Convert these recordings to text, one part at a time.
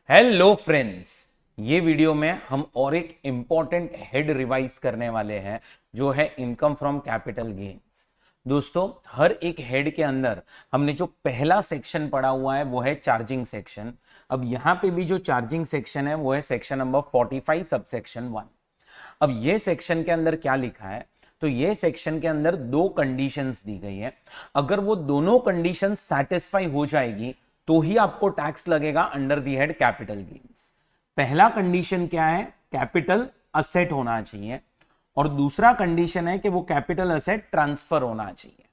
Hello friends, ये video में हम और एक इंपॉर्टेंट हेड रिवाइज करने वाले हैं जो है इनकम फ्रॉम कैपिटल गेन्स। दोस्तों, हर एक हेड के अंदर हमने जो पहला सेक्शन पढ़ा हुआ है वो है चार्जिंग सेक्शन। अब यहां पे भी जो चार्जिंग सेक्शन है वो है सेक्शन नंबर 45 सबसेक्शन 1। अब ये सेक्शन के अंदर क्या लिखा है, तो ये सेक्शन के अंदर दो कंडीशंस दी गई है। अगर वो दोनों कंडीशन सेटिस्फाई हो जाएगी तो ही आपको टैक्स लगेगा under the head capital gains. पहला कंडीशन क्या है, कैपिटल असेट होना चाहिए, और दूसरा कंडीशन है कि वो कैपिटल असेट ट्रांसफर होना चाहिए।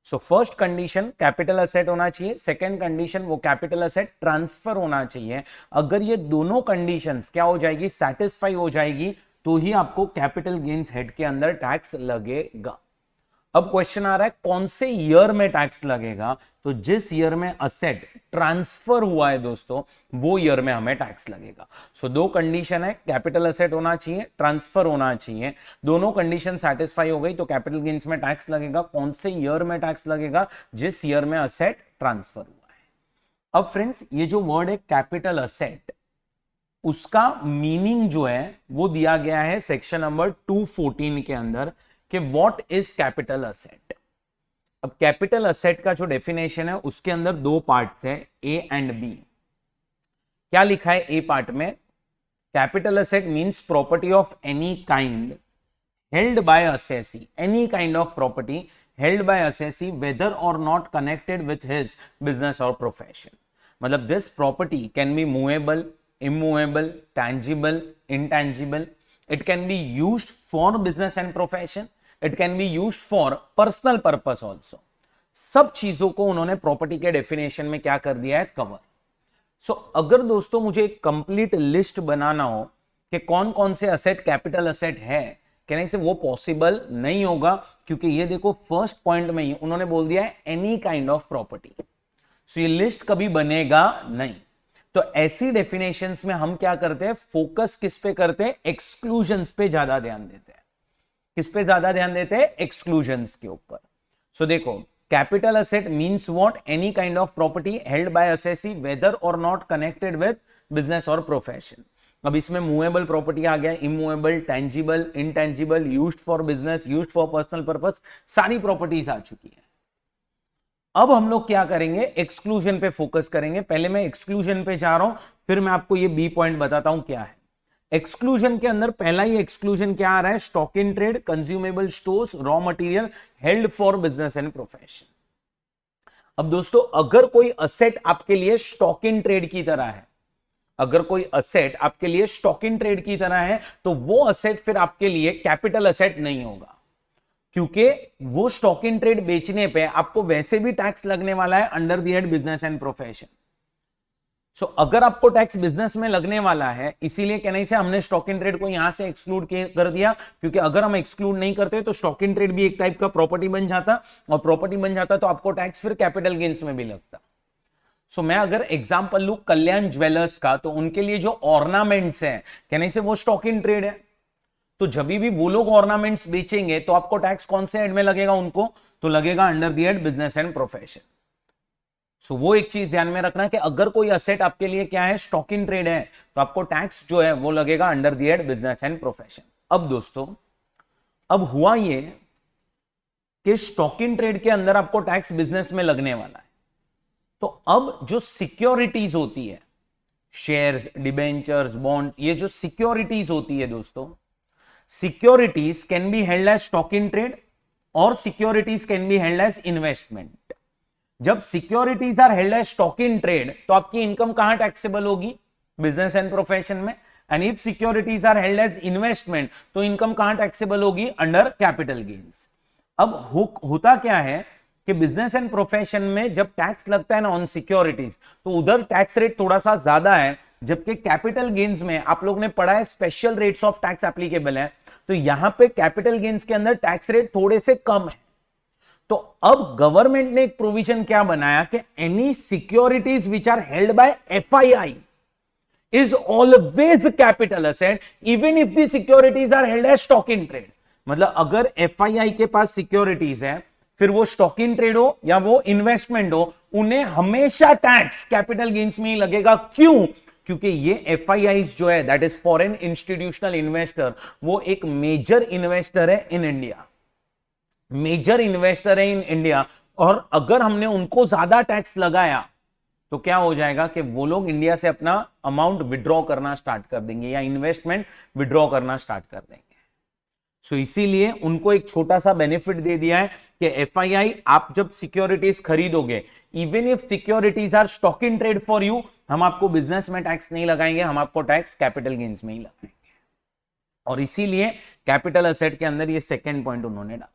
So first condition capital asset होना चाहिए, सेकंड कंडीशन वो कैपिटल असेट ट्रांसफर होना चाहिए। अगर ये दोनों कंडीशंस क्या हो जाएगी, सेटिस्फाई हो जाएगी, तो ही आपको कैपिटल गेन्स हेड के अंदर टैक्स लगेगा। अब क्वेश्चन आ रहा है कौन से ईयर में टैक्स लगेगा, तो जिस ईयर में असेट ट्रांसफर हुआ है दोस्तों, वो ईयर में हमें टैक्स लगेगा। सो दो कंडीशन है, कैपिटल असेट होना चाहिए, ट्रांसफर होना चाहिए। दोनों कंडीशन सेटिस्फाई हो गई तो कैपिटल गेन्स में टैक्स लगेगा। कौन से ईयर में टैक्स लगेगा, जिस ईयर में असेट ट्रांसफर हुआ है। अब फ्रेंड्स, ये जो वर्ड है कैपिटल असेट, उसका मीनिंग जो है वो दिया गया है सेक्शन नंबर 214 के अंदर कि व्हाट इज कैपिटल असेट। अब कैपिटल असेट का जो डेफिनेशन है उसके अंदर दो पार्ट्स है, ए एंड बी। क्या लिखा है ए पार्ट में, capital asset means property of any kind held by assessee, any kind of property held by assessee whether और not connected with his business और प्रोफेशन। मतलब this property can be movable, immovable, tangible, intangible. It can be used for business and profession. It can be used for personal purpose also. सब चीजों को उन्होंने property के definition में क्या कर दिया है, कवर। सो अगर दोस्तों मुझे एक कंप्लीट लिस्ट बनाना हो कि कौन कौन से असेट कैपिटल असेट है, कहने से वो पॉसिबल नहीं होगा, क्योंकि ये देखो फर्स्ट पॉइंट में ही उन्होंने बोल दिया है एनी काइंड ऑफ प्रॉपर्टी। सो ये लिस्ट कभी बनेगा नहीं। तो ऐसी डेफिनेशंस में हम क्या करते हैं, फोकस किस पे करते हैं, एक्सक्लूजन्स पे ज्यादा ध्यान देते हैं। किस पे ज्यादा ध्यान देते हैं, एक्सक्लूजन्स के ऊपर। सो देखो, capital asset means what, any kind of property held by assessee whether और नॉट कनेक्टेड विद बिजनेस और प्रोफेशन। अब इसमें मूवेबल प्रॉपर्टी आ गया, immovable, tangible, intangible, used for business, used for personal purpose, सारी प्रॉपर्टीज आ चुकी है। अब हम लोग क्या करेंगे, एक्सक्लूजन पे फोकस करेंगे। पहले मैं एक्सक्लूजन पे जा रहा हूं, फिर मैं आपको ये बी पॉइंट बताता हूं क्या है। एक्सक्लूजन के अंदर पहला ही एक्सक्लूजन क्या आ रहा है, stock in trade, consumable stores, raw material held for business and profession. अब दोस्तों, अगर कोई असेट आपके लिए स्टॉक इन ट्रेड की तरह है, अगर कोई असेट आपके लिए स्टॉक इन ट्रेड की तरह है, तो वो असेट फिर आपके लिए कैपिटल असेट नहीं होगा, क्योंकि वो स्टॉक इन ट्रेड बेचने पे आपको वैसे भी टैक्स लगने वाला है under the head business and profession. So अगर आपको टैक्स बिजनेस में लगने वाला है, इसीलिए कहने से हमने स्टॉक इन ट्रेड को यहां से एक्सक्लूड कर दिया, क्योंकि अगर हम एक्सक्लूड नहीं करते तो स्टॉक इन ट्रेड भी एक टाइप का प्रॉपर्टी बन जाता, और प्रॉपर्टी बन जाता तो आपको टैक्स फिर कैपिटल गेन्स में भी लगता। सो मैं अगर एग्जांपल लूं कल्याण ज्वेलर्स का, तो उनके लिए जो ऑर्नामेंट्स हैं, कहने से वो स्टॉक इन ट्रेड है। तो जब भी वो लोग ऑर्नामेंट्स बेचेंगे तो आपको टैक्स कौन से हेड में लगेगा, उनको तो लगेगा under the head business and profession. So वो एक चीज ध्यान में रखना कि अगर कोई असेट आपके लिए क्या है, स्टॉक इन ट्रेड है, तो आपको टैक्स जो है वो लगेगा under the head business and profession. अब दोस्तों, अब हुआ ये कि स्टॉक इन ट्रेड के अंदर आपको टैक्स बिजनेस में लगने वाला है, तो अब जो सिक्योरिटीज होती है, शेयर्स, डिबेंचर्स, बॉन्ड, ये जो सिक्योरिटीज होती है दोस्तों, securities can be held as stock in trade और securities can be held as investment। जब securities are held as stock in trade तो आपकी इनकम कहां टैक्सेबल होगी, बिजनेस एंड प्रोफेशन में। And if securities are held as investment तो income कहां taxable होगी, अंडर कैपिटल गेन्स। अब होता क्या है कि बिजनेस एंड प्रोफेशन में जब टैक्स लगता है ना ऑन सिक्योरिटीज, तो उधर टैक्स रेट थोड़ा सा ज्यादा है, जबकि कैपिटल गेन्स में आप लोग ने पढ़ा है special rates of tax applicable है, तो यहां पे कैपिटल गेन्स के अंदर टैक्स रेट थोड़े से कम है। तो अब गवर्नमेंट ने एक प्रोविजन क्या बनाया कि any securities which are held by FII is always capital asset even if the securities are held as stock in trade. मतलब अगर एफआईआई के पास सिक्योरिटीज है, फिर वो स्टॉक इन ट्रेड हो या वो इन्वेस्टमेंट हो, उन्हें हमेशा टैक्स कैपिटल गेन्स में ही लगेगा। क्यों? क्योंकि ये FIIs जो है that is foreign institutional investor, वो एक मेजर इन्वेस्टर है इन इंडिया, मेजर इन्वेस्टर है इन इंडिया। और अगर हमने उनको ज्यादा टैक्स लगाया तो क्या हो जाएगा कि वो लोग इंडिया से अपना अमाउंट विड्रॉ करना स्टार्ट कर देंगे या इन्वेस्टमेंट विड्रॉ करना स्टार्ट कर देंगे। सो इसीलिए उनको एक छोटा सा बेनिफिट दे दिया है कि FII आप जब सिक्योरिटीज खरीदोगे, even if securities are stock in trade for you, हम आपको बिजनेस में टैक्स नहीं लगाएंगे, हम आपको टैक्स कैपिटल गेन्स में ही लगाएंगे। और इसीलिए कैपिटल असेट के अंदर ये सेकेंड पॉइंट उन्होंने डाला।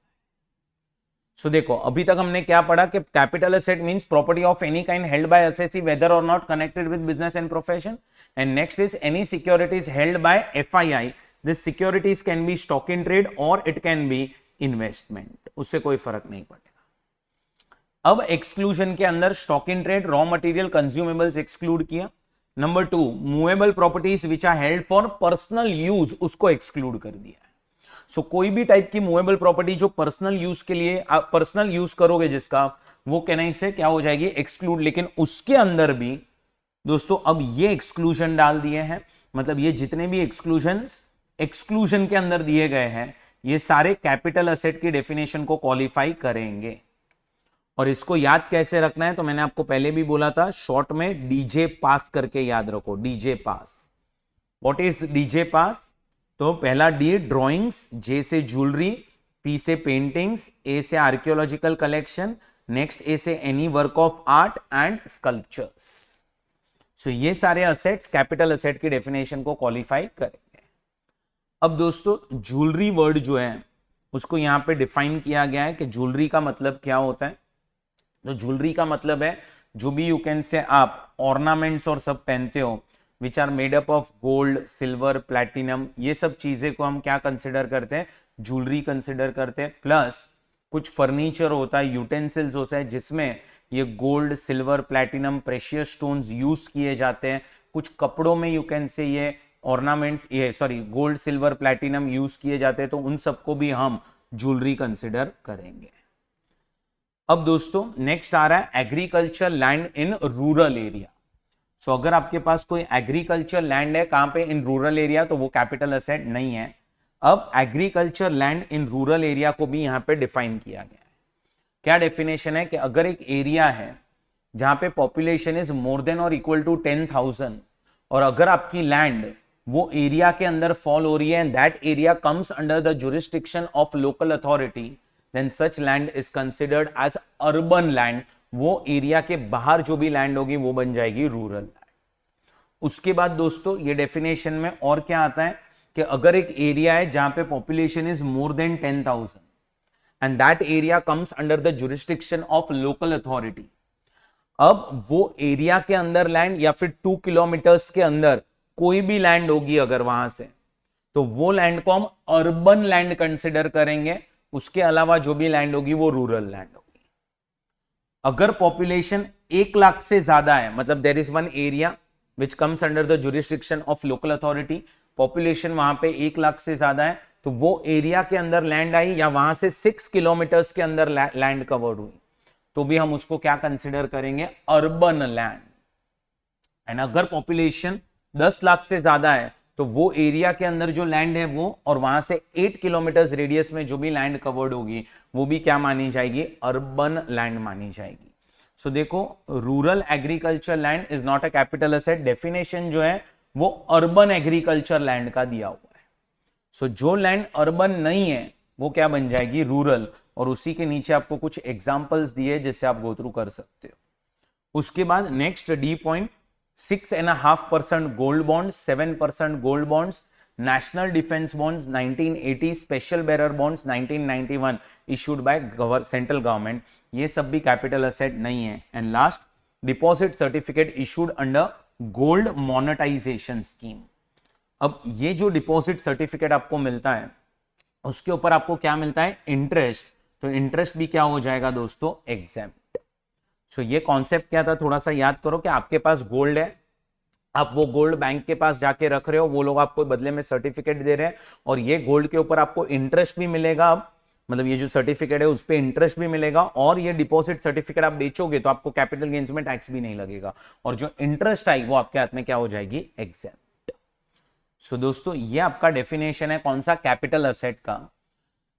सो देखो अभी तक हमने क्या पढ़ा कि capital asset means property of any kind held by assessee whether और not connected with business and profession. And next is any securities held by FII, this securities can be stock in trade और it can be investment, उससे कोई फर्क नहीं पड़ेगा। अब exclusion के अंदर stock in trade, raw material, consumables exclude किया। Number 2 movable properties which are held for personal use, उसको एक्सक्लूड कर दिया। सो कोई भी टाइप की मूवेबल प्रॉपर्टी जो पर्सनल यूज के लिए आप पर्सनल यूज करोगे जिसका, वो कहना से क्या हो जाएगी एक्सक्लूड। लेकिन उसके अंदर भी दोस्तों अब ये एक्सक्लूजन डाल दिए हैं, मतलब ये जितने भी एक्सक्लूजन के अंदर दिए गए हैं ये सारे कैपिटल असेट की डेफिनेशन को क्वालिफाई करेंगे। और इसको याद कैसे रखना है तो मैंने आपको पहले भी बोला था, शॉर्ट में डीजे पास करके याद रखो, DJ pass. What is DJ pass? तो पहला डी ड्रॉइंग्स, जे से ज्वेलरी, पी से पेंटिंग्स, ए से आर्कियोलॉजिकल कलेक्शन, नेक्स्ट ए से any work of art and sculptures. So ये सारे असेट्स कैपिटल असेट की डेफिनेशन को क्वालिफाई करेंगे। अब दोस्तों ज्वेलरी वर्ड जो है उसको यहां पे डिफाइन किया गया है कि ज्वेलरी का मतलब क्या होता है। तो ज्वेलरी का मतलब है जो भी यू कैन से आप ऑर्नामेंट्स और सब पहनते हो which are made up of gold, silver, platinum, ये सब चीजें को हम क्या कंसिडर करते हैं, ज्वेलरी कंसिडर करते हैं। प्लस कुछ फर्नीचर होता है, यूटेंसिल्स होता है जिसमें ये gold, silver, platinum, precious stones use किए जाते हैं। कुछ कपड़ों में यू कैन से ये ornaments, gold, silver, platinum use किए जाते हैं, तो उन सबको भी हम ज्वेलरी कंसिडर करेंगे। अब दोस्तों नेक्स्ट आ रहा है agriculture land in rural area. So अगर आपके पास कोई एग्रीकल्चर लैंड है कहां पे, इन रूरल एरिया, तो वो कैपिटल असेट नहीं है। अब agriculture land in rural area को भी यहां पे डिफाइन किया गया है। क्या डेफिनेशन है कि अगर एक एरिया है जहां पे पॉपुलेशन इज मोर देन और इक्वल टू 10,000 और अगर आपकी लैंड वो एरिया के अंदर फॉल हो रही है and that area comes under the jurisdiction of local authority, then such land is considered as urban land. वो एरिया के बाहर जो भी लैंड होगी वो बन जाएगी रूरल लैंड। उसके बाद दोस्तों ये डेफिनेशन में और क्या आता है कि अगर एक एरिया है जहां पे population is more then 10,000 and that area comes under the jurisdiction of local authority, अब वो एरिया के अंदर लैंड या फिर 2 किलोमीटर्स के अंदर कोई भी लैंड होगी अगर वहां से, तो वो लैंड को हम अर्बन लैंड कंसिडर करेंगे। उसके अलावा जो भी लैंड होगी वो रूरल लैंड होगी। अगर पॉपुलेशन 1 लाख से ज्यादा है, मतलब there is one area which comes under the jurisdiction of local authority, population वहां पे 1 लाख से ज्यादा है, तो वो एरिया के अंदर लैंड आई या वहां से 6 किलोमीटर्स के अंदर लैंड कवर्ड हुई, तो भी हम उसको क्या कंसिडर करेंगे, अर्बन लैंड। एंड अगर पॉपुलेशन 10 लाख से ज्यादा है तो वो एरिया के अंदर जो लैंड है वो, और वहां से 8 किलोमीटर्स रेडियस में जो भी लैंड कवर्ड होगी वो भी क्या मानी जाएगी, अर्बन लैंड मानी जाएगी। सो देखो rural agriculture land is not a capital asset, definition जो है वो अर्बन एग्रीकल्चर लैंड का दिया हुआ है। सो जो लैंड अर्बन नहीं है वो क्या बन जाएगी, रूरल। और उसी के नीचे आपको कुछ एग्जांपल्स दिए जिससे आप गो थ्रू कर सकते हो। उसके बाद next D point, 6.5% gold bonds, 7% gold bonds, national defence bonds 1980, special bearer bonds 1991 issued by central government, ये सब भी कैपिटल एसेट नहीं है। And last deposit certificate issued under gold monetisation scheme. अब ये जो डिपॉजिट सर्टिफिकेट आपको मिलता है उसके ऊपर आपको क्या मिलता है, इंटरेस्ट। तो इंटरेस्ट भी क्या हो जाएगा दोस्तों, एग्जेम्प्ट। सो ये कॉन्सेप्ट क्या था, थोड़ा सा याद करो कि आपके पास गोल्ड है, आप वो गोल्ड बैंक के पास जाके रख रहे हो, वो लोग आपको बदले में सर्टिफिकेट दे रहे हैं और ये गोल्ड के ऊपर आपको इंटरेस्ट भी मिलेगा। अब मतलब ये जो सर्टिफिकेट है उस पे इंटरेस्ट भी मिलेगा, और ये डिपॉजिट सर्टिफिकेट आप बेचोगे तो आपको कैपिटल गेन्स में टैक्स भी नहीं लगेगा, और जो इंटरेस्ट आई वो आपके हाथ में क्या हो जाएगी, एग्जेम्प्ट। सो दोस्तों ये आपका डेफिनेशन है कौन सा, कैपिटल असेट का।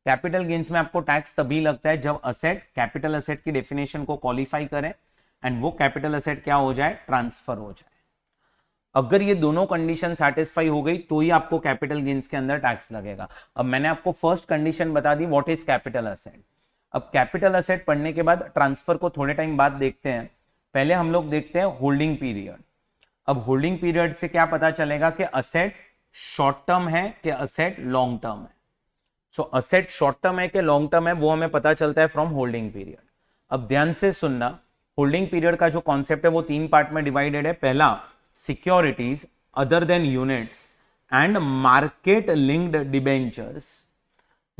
कैपिटल गेन्स में आपको टैक्स तभी लगता है जब असेट कैपिटल असेट की डेफिनेशन को क्वालिफाई करे एंड वो कैपिटल असेट क्या हो जाए, ट्रांसफर हो जाए। अगर ये दोनों कंडीशन सैटिस्फाई हो गई तो ही आपको कैपिटल गेन्स के अंदर टैक्स लगेगा। अब मैंने आपको फर्स्ट कंडीशन बता दी, व्हाट इज कैपिटल असेट। अब कैपिटल असेट पढ़ने के बाद ट्रांसफर को थोड़े टाइम बाद देखते हैं। पहले हम लोग देखते हैं होल्डिंग पीरियड। अब होल्डिंग पीरियड से क्या पता चलेगा कि असेट शॉर्ट टर्म है कि असेट लॉन्ग टर्म है। सो असेट शॉर्ट टर्म है कि लॉन्ग टर्म है वो हमें पता चलता है फ्रॉम होल्डिंग पीरियड। अब ध्यान से सुनना, होल्डिंग पीरियड का जो कॉन्सेप्ट है वो 3 पार्ट में डिवाइडेड है। पहला, securities other than units and market linked debentures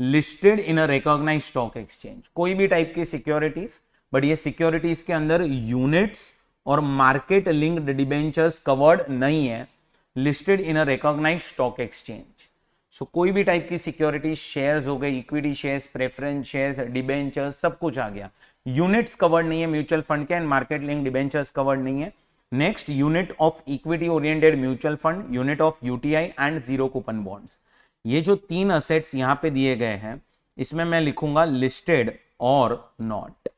listed in a recognized stock exchange। कोई भी टाइप की सिक्योरिटीज, बट ये सिक्योरिटीज के अंदर यूनिट्स और मार्केट लिंक्ड डिबेंचर्स कवर्ड नहीं है, listed in a recognised stock exchange. So कोई भी टाइप की सिक्योरिटी, शेयर्स हो गए, equity shares, preference shares, debentures, सब कुछ आ गया। यूनिट्स कवर्ड नहीं है म्यूचुअल फंड के, and market linked debentures covered नहीं है। Next, unit of equity oriented mutual fund, unit of UTI and zero coupon bonds. ये जो 3 असेट्स यहां पे दिए गए हैं इसमें मैं लिखूंगा लिस्टेड और नॉट,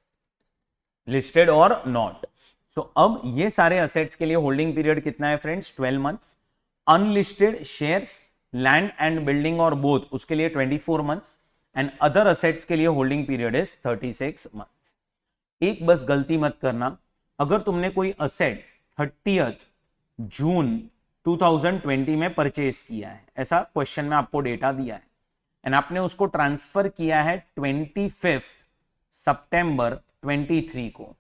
लिस्टेड और नॉट। सो अब ये सारे असेट्स के लिए होल्डिंग पीरियड कितना है friends, 12 months. Unlisted shares, land and building और बोथ, उसके लिए 24 मंथ्स, एंड अदर असेट्स के लिए होल्डिंग पीरियड इज 36 मंथ्स। एक बस गलती मत करना, अगर तुमने कोई असेट 30 जून 2020 में परचेज किया है, ऐसा क्वेश्चन में आपको डेटा दिया है, एंड आपने उसको ट्रांसफर किया है 25 सितंबर 23 को,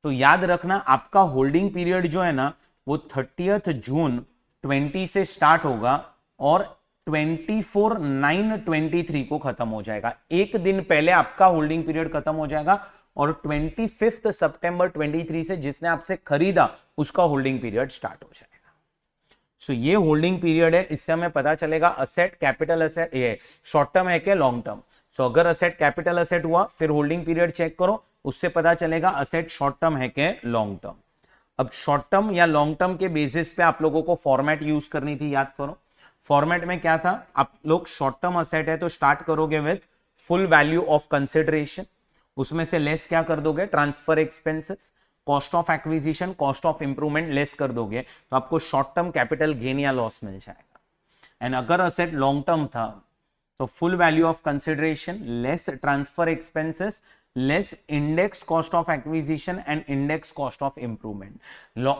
तो याद रखना आपका होल्डिंग पीरियड जो है ना वो 30 जून 20 से स्टार्ट होगा और 24/9/23 को खत्म हो जाएगा। एक दिन पहले आपका होल्डिंग पीरियड खत्म हो जाएगा, और 25 सितंबर 23 से जिसने आपसे खरीदा उसका होल्डिंग पीरियड स्टार्ट हो जाएगा। सो ये होल्डिंग पीरियड है, इससे हमें पता चलेगा असेट कैपिटल असेट ये शॉर्ट टर्म है क्या लॉन्ग टर्म। सो अगर असेट कैपिटल असेट हुआ फिर होल्डिंग पीरियड चेक करो, उससे पता चलेगा असेट शॉर्ट टर्म है क्या लॉन्ग टर्म। अब शॉर्ट टर्म या लॉन्ग टर्म के बेसिस पे आप लोगों को फॉर्मेट यूज करनी थी, याद करो। फॉर्मेट में क्या था, आप लोग शॉर्ट टर्म असेट है तो स्टार्ट करोगे with full value of consideration, उसमें से लेस क्या कर दोगे, transfer expenses, cost of acquisition, cost of improvement less कर दोगे तो आपको शॉर्ट टर्म कैपिटल गेन या लॉस मिल जाएगा। एंड अगर असेट लॉन्ग टर्म था तो full value of consideration less transfer expenses less index cost of acquisition and index cost of improvement.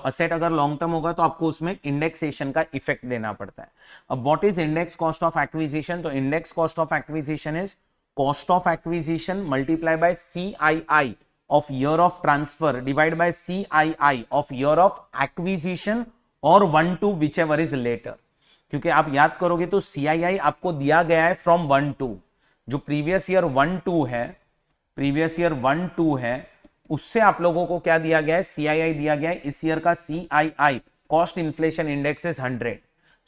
Asset अगर लॉन्ग टर्म होगा तो आपको उसमें इंडेक्सेशन का इफेक्ट देना पड़ता है। अब what is index cost of acquisition, तो index cost of acquisition is cost of acquisition multiplied by CII of year of transfer divided by CII of year of acquisition और 1-2 whichever is later। क्योंकि आप याद करोगे तो CII आपको दिया गया है फ्रॉम 1-2, जो प्रीवियस ईयर 1-2 है, प्रीवियस ईयर 1-2 है, उससे आप लोगों को क्या दिया गया है, CII दिया गया है। इस ईयर का CII cost inflation index is 100।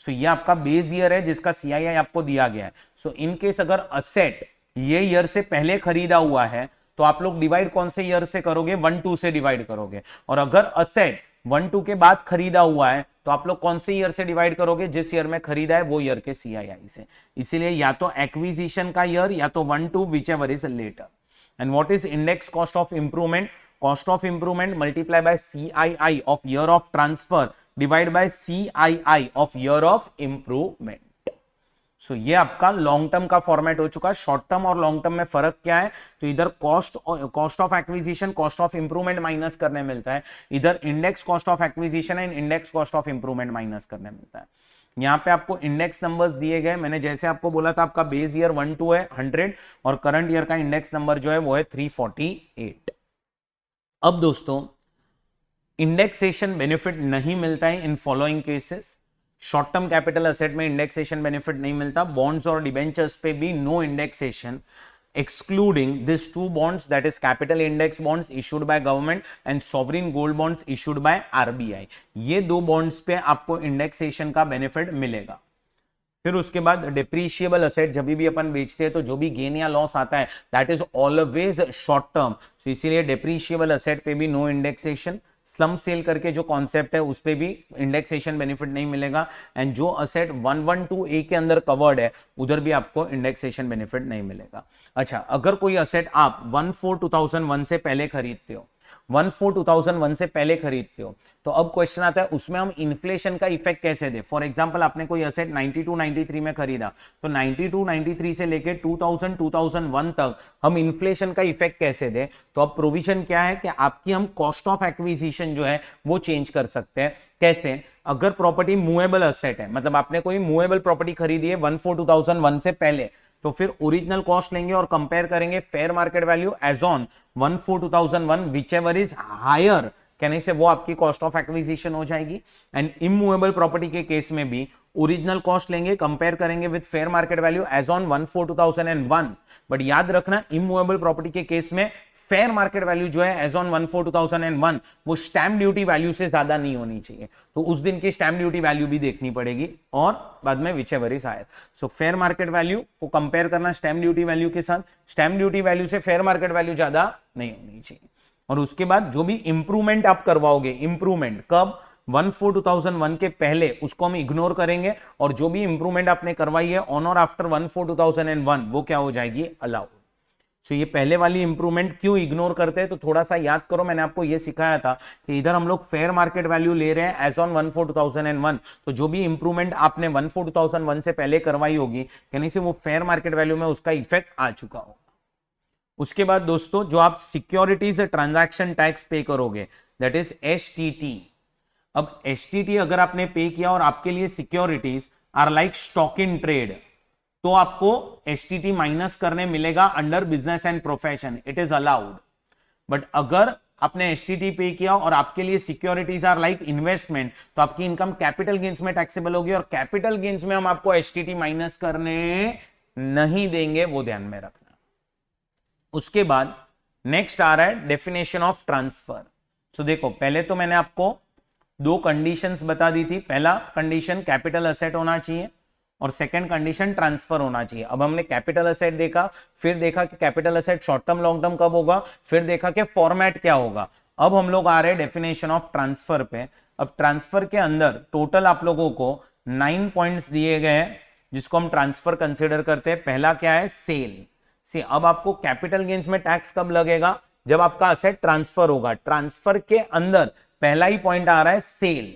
सो ये आपका बेस ईयर है जिसका CII आपको दिया गया है। सो इन केस अगर असेट ये ईयर से पहले खरीदा हुआ है तो आप लोग डिवाइड कौन से ईयर से करोगे, 1-2 से डिवाइड करोगे। और अगर असेट 1-2 के बाद खरीदा हुआ है तो आप लोग कौन से ईयर से डिवाइड करोगे, जिस ईयर में खरीदा है वो ईयर के CII से। इसीलिए या तो एक्विजिशन का ईयर या तो 1-2 whichever is later। And what is index cost of improvement, cost of improvement multiply by CII of year of transfer divide by CII of year of improvement. So ये आपका long term का format हो चुका है। Short term और long term में फर्क क्या है, तो इधर cost of acquisition cost of improvement minus करने मिलता है, इधर index cost of acquisition and index cost of improvement minus करने मिलता है। यहाँ पे आपको इंडेक्स नंबर्स दिए गए, मैंने जैसे आपको बोला था आपका बेस ईयर 1-2 है 100 और करंट ईयर का इंडेक्स नंबर जो है वो है 348। अब दोस्तों इंडेक्सेशन बेनिफिट नहीं मिलता है in following cases. Short term capital asset में इंडेक्सेशन बेनिफिट नहीं मिलता, बॉन्ड्स और डिबेंचर्स पे भी no indexation excluding these 2 bonds, that is capital index bonds issued by government and sovereign gold bonds issued by RBI। ये 2 bonds पे आपको indexation का बेनिफिट मिलेगा। फिर उसके बाद डिप्रीशिएबल असेट जब भी अपन बेचते हैं तो जो भी गेन या लॉस आता है that is always short term, तो इसीलिए डिप्रीशिएबल असेट पे भी नो इंडेक्सेशन। स्लम्प सेल करके जो कॉन्सेप्ट है उस पे भी इंडेक्सेशन बेनिफिट नहीं मिलेगा, एंड जो असेट 112A के अंदर कवर्ड है उधर भी आपको इंडेक्सेशन बेनिफिट नहीं मिलेगा। अच्छा, अगर कोई असेट आप 1/4/2001 से पहले खरीदते हो, 1/4/2001 से पहले खरीदते हो, तो अब क्वेश्चन आता है उसमें हम इन्फ्लेशन का इफेक्ट कैसे दे। फॉर एग्जांपल आपने कोई असेट 92-93 में खरीदा, तो 92-93 से लेके 2000-2001 तक हम इन्फ्लेशन का इफेक्ट कैसे दे। तो अब प्रोविजन क्या है कि आपकी हम कॉस्ट ऑफ एक्विजिशन जो है वो चेंज कर सकते हैं। कैसे? अगर प्रॉपर्टी मूवेबल असेट है, मतलब आपने कोई मूवेबल प्रॉपर्टी खरीदी है 1/4/2001 से पहले, तो फिर ओरिजिनल कॉस्ट लेंगे और कंपेयर करेंगे fair market value as on 1/4/2001, whichever is higher, कहने से वो आपकी कॉस्ट ऑफ एक्विजिशन हो जाएगी। एंड इमूवेबल प्रॉपर्टी के केस में भी ओरिजिनल कॉस्ट लेंगे, कंपेयर करेंगे with fair market value as on 1/4/2001। But याद रखना, इमूवेबल प्रॉपर्टी के केस में फेयर मार्केट वैल्यू जो है एज ऑन 1/4/2001 वो स्टैंप ड्यूटी वैल्यू से ज्यादा नहीं होनी चाहिए, तो उस दिन की स्टैंप ड्यूटी वैल्यू भी देखनी पड़ेगी और बाद में whichever is higher. So fair market value को कंपेयर करना स्टैंप ड्यूटी वैल्यू के साथ, स्टैंप ड्यूटी वैल्यू से फेयर मार्केट वैल्यू ज्यादा नहीं होनी चाहिए। और उसके बाद जो भी इंप्रूवमेंट आप करवाओगे, इंप्रूवमेंट कब? 1/4/2001 के पहले, उसको हम इग्नोर करेंगे, और जो भी इंप्रूवमेंट आपने करवाई है ऑन और आफ्टर 1/4/2001 वो क्या हो जाएगी? अलाउड। सो ये पहले वाली इंप्रूवमेंट क्यों इग्नोर करते हैं, तो थोड़ा सा याद करो, मैंने आपको ये सिखाया था कि इधर हम लोग फेयर मार्केट वैल्यू ले रहे हैं एज ऑन 1/4/2001, तो जो भी इंप्रूवमेंट आपने 1/4/2001 से पहले करवाई होगी, कहने से वो फेयर मार्केट वैल्यू में उसका इफेक्ट आ चुका होगा। उसके बाद दोस्तों, जो आप सिक्योरिटीज ट्रांजैक्शन टैक्स पे करोगे दैट इज STT। अब STT अगर आपने पे किया और आपके लिए securities are like stock in trade, तो आपको STT माइनस करने मिलेगा under business and profession, it is allowed. But अगर आपने STT पे किया और आपके लिए सिक्योरिटीज आर लाइक इन्वेस्टमेंट, तो आपकी इनकम कैपिटल गेन्स में टैक्सेबल होगी, और कैपिटल गेन्स में हम आपको STT माइनस करने नहीं देंगे, वो ध्यान में रखना। उसके बाद नेक्स्ट आ रहा है डेफिनेशन ऑफ ट्रांसफर। सो देखो, पहले तो मैंने आपको दो कंडीशंस बता दी थी। पहला कंडीशन कैपिटल असेट होना चाहिए और सेकंड कंडीशन ट्रांसफर होना चाहिए। अब हमने कैपिटल असेट देखा, फिर देखा कि capital asset short term long term कब होगा, फिर देखा कि फॉर्मेट क्या होगा। अब हम लोग आ रहे हैं डेफिनेशन ऑफ ट्रांसफर पे। अब ट्रांसफर के अंदर टोटल आप लोगों को 9 पॉइंट्स दिए गए हैं जिसको हम ट्रांसफर कंसिडर करते हैं। पहला क्या है? सेल। सी, अब आपको कैपिटल गेन्स में टैक्स कब लगेगा? जब आपका असेट ट्रांसफर होगा। ट्रांसफर के अंदर पहला ही पॉइंट आ रहा है सेल,